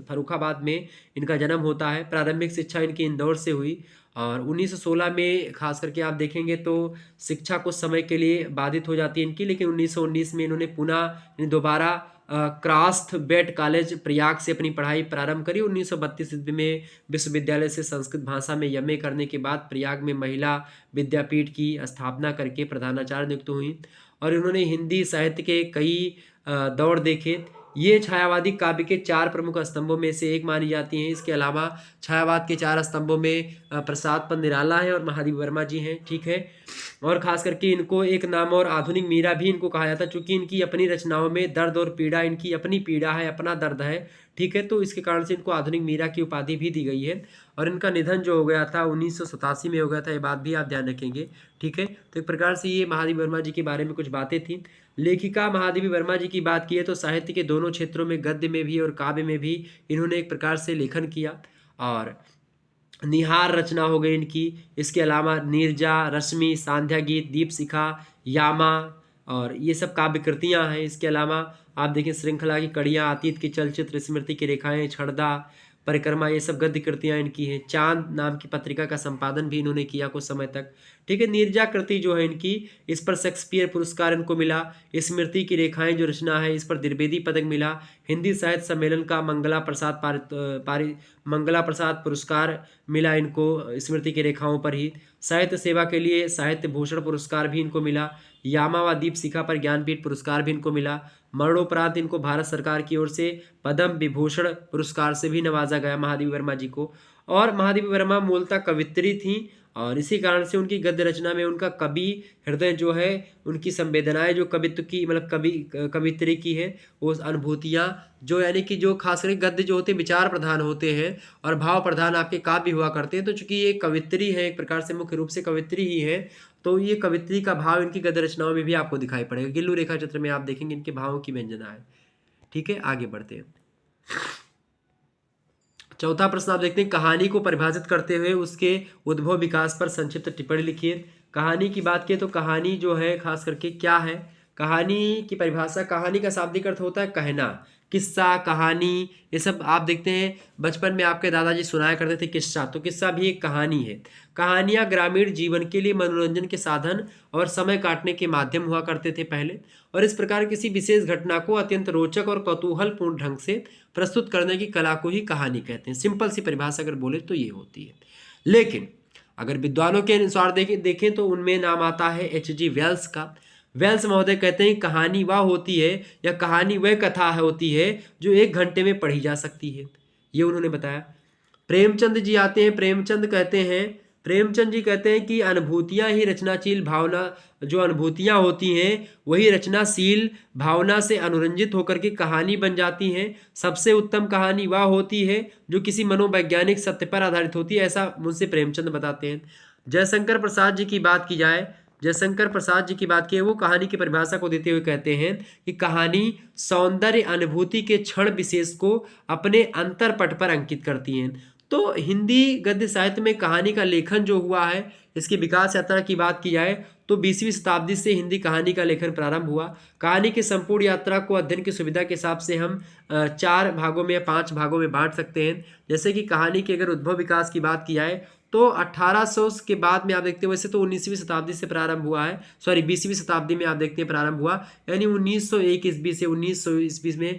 फर्रुखाबाद में इनका जन्म होता है। प्रारंभिक शिक्षा इनकी इंदौर से हुई और 1916 में खास करके आप देखेंगे तो शिक्षा कुछ समय के लिए बाधित हो जाती है इनकी, लेकिन 1919 में इन्होंने पुनः दोबारा क्रास्थ बेट कॉलेज प्रयाग से अपनी पढ़ाई प्रारंभ करी। 1932 ईस्वी में विश्वविद्यालय से संस्कृत भाषा में एमए करने के बाद प्रयाग में महिला विद्यापीठ की स्थापना करके प्रधानाचार्य नियुक्त हुई और इन्होंने हिंदी साहित्य के कई दौर देखे। ये छायावादी काव्य के 4 प्रमुख स्तंभों में से एक मानी जाती हैं। इसके अलावा छायावाद के 4 स्तंभों में प्रसाद पद निराला है और महादेवी वर्मा जी हैं। ठीक है, और खास करके इनको एक नाम और आधुनिक मीरा भी इनको कहा जाता है, चूंकि इनकी अपनी रचनाओं में दर्द और पीड़ा, इनकी अपनी पीड़ा है, अपना दर्द है। ठीक है, तो इसके कारण से इनको आधुनिक मीरा की उपाधि भी दी गई है और इनका निधन जो हो गया था 1987 में हो गया था, ये बात भी आप ध्यान रखेंगे। ठीक है, तो एक प्रकार से ये महादेवी वर्मा जी के बारे में कुछ बातें थी। लेखिका महादेवी वर्मा जी की बात की है तो साहित्य के दोनों क्षेत्रों में, गद्य में भी और काव्य में भी इन्होंने एक प्रकार से लेखन किया और निहार रचना हो गई इनकी। इसके अलावा नीरजा, रश्मि, सांध्या गीत, दीपशिखा, यामा और ये सब काव्य कृतियाँ हैं। इसके अलावा आप देखें श्रृंखला की कड़ियाँ, अतीत की चलचित्र, स्मृति की रेखाएं, छड़दा, परिक्रमा, ये सब गद्य कृतियाँ इनकी हैं। चांद नाम की पत्रिका का संपादन भी इन्होंने किया कुछ समय तक। ठीक है, नीरजा कृति जो है इनकी, इस पर शेक्सपियर पुरस्कार इनको मिला। स्मृति की रेखाएं जो रचना है इस पर द्विवेदी पदक मिला। हिंदी साहित्य सम्मेलन का मंगला प्रसाद पुरस्कार मिला इनको स्मृति की रेखाओं पर ही। साहित्य सेवा के लिए साहित्य भूषण पुरस्कार भी इनको मिला। यामा व दीपशिखा पर ज्ञानपीठ पुरस्कार भी इनको मिला। मरणोपरांत इनको भारत सरकार की ओर से पद्म विभूषण पुरस्कार से भी नवाजा गया महादेवी वर्मा जी को। और महादेवी वर्मा मूलतः कवित्री थी और इसी कारण से उनकी गद्य रचना में उनका कवि हृदय जो है, उनकी संवेदनाएं जो कवित्व की मतलब कवित्री की है, वो अनुभूतियाँ जो यानी कि जो खास करके गद्य जो होते हैं विचार प्रधान होते हैं और भाव प्रधान आपके काव्य हुआ करते हैं। तो चूंकि ये कवित्री है, एक प्रकार से मुख्य रूप से कवित्री ही है, तो ये कवित्री का भाव इनकी गद्य रचनाओं में भी आपको दिखाई पड़ेगा। गिल्लू रेखा चित्र में आप देखेंगे इनके भावों की व्यंजना है। ठीक है, आगे बढ़ते हैं। चौथा प्रश्न आप देखते हैं, कहानी को परिभाषित करते हुए उसके उद्भव विकास पर संक्षिप्त टिप्पणी लिखिए। कहानी की बात की तो कहानी जो है खास करके क्या है? कहानी की परिभाषा, कहानी का शाब्दिक अर्थ होता है कहना, किस्सा, कहानी, ये सब आप देखते हैं बचपन में आपके दादाजी सुनाया करते थे किस्सा, तो किस्सा भी एक कहानी है। कहानियाँ ग्रामीण जीवन के लिए मनोरंजन के साधन और समय काटने के माध्यम हुआ करते थे पहले, और इस प्रकार किसी विशेष घटना को अत्यंत रोचक और कौतूहलपूर्ण ढंग से प्रस्तुत करने की कला को ही कहानी कहते हैं। सिंपल सी परिभाषा अगर बोले तो ये होती है। लेकिन अगर विद्वानों के अनुसार देखें तो उनमें नाम आता है H.G. वेल्स का। वेल्स महोदय कहते हैं कहानी वह होती है या कहानी वह कथा होती है जो 1 घंटे में पढ़ी जा सकती है, ये उन्होंने बताया। प्रेमचंद जी आते हैं, प्रेमचंद जी कहते हैं कि अनुभूतियां ही रचनाशील भावना, जो अनुभूतियां होती हैं वही रचनाशील भावना से अनुरंजित होकर के कहानी बन जाती हैं। सबसे उत्तम कहानी वह होती है जो किसी मनोवैज्ञानिक सत्य पर आधारित होती है, ऐसा मुझसे प्रेमचंद बताते हैं। जयशंकर प्रसाद जी की बात की जाए, जयशंकर प्रसाद जी की बात की है, वो कहानी की परिभाषा को देते हुए कहते हैं कि कहानी सौंदर्य अनुभूति के क्षण विशेष को अपने अंतर पट पर अंकित करती हैं। तो हिंदी गद्य साहित्य में कहानी का लेखन जो हुआ है इसकी विकास यात्रा की बात की जाए तो 20वीं शताब्दी से हिंदी कहानी का लेखन प्रारंभ हुआ। कहानी की संपूर्ण यात्रा को अध्ययन की सुविधा के हिसाब से हम 4 भागों में या 5 भागों में बांट सकते हैं। जैसे कि कहानी के अगर उद्भव विकास की बात की जाए तो 1800 के बाद में आप देखते हैं, वैसे तो 19वीं शताब्दी से प्रारंभ हुआ है, सॉरी 20वीं शताब्दी में आप देखते हैं प्रारंभ हुआ, यानी 1901 ईस्वी से 1900 ईस्वी में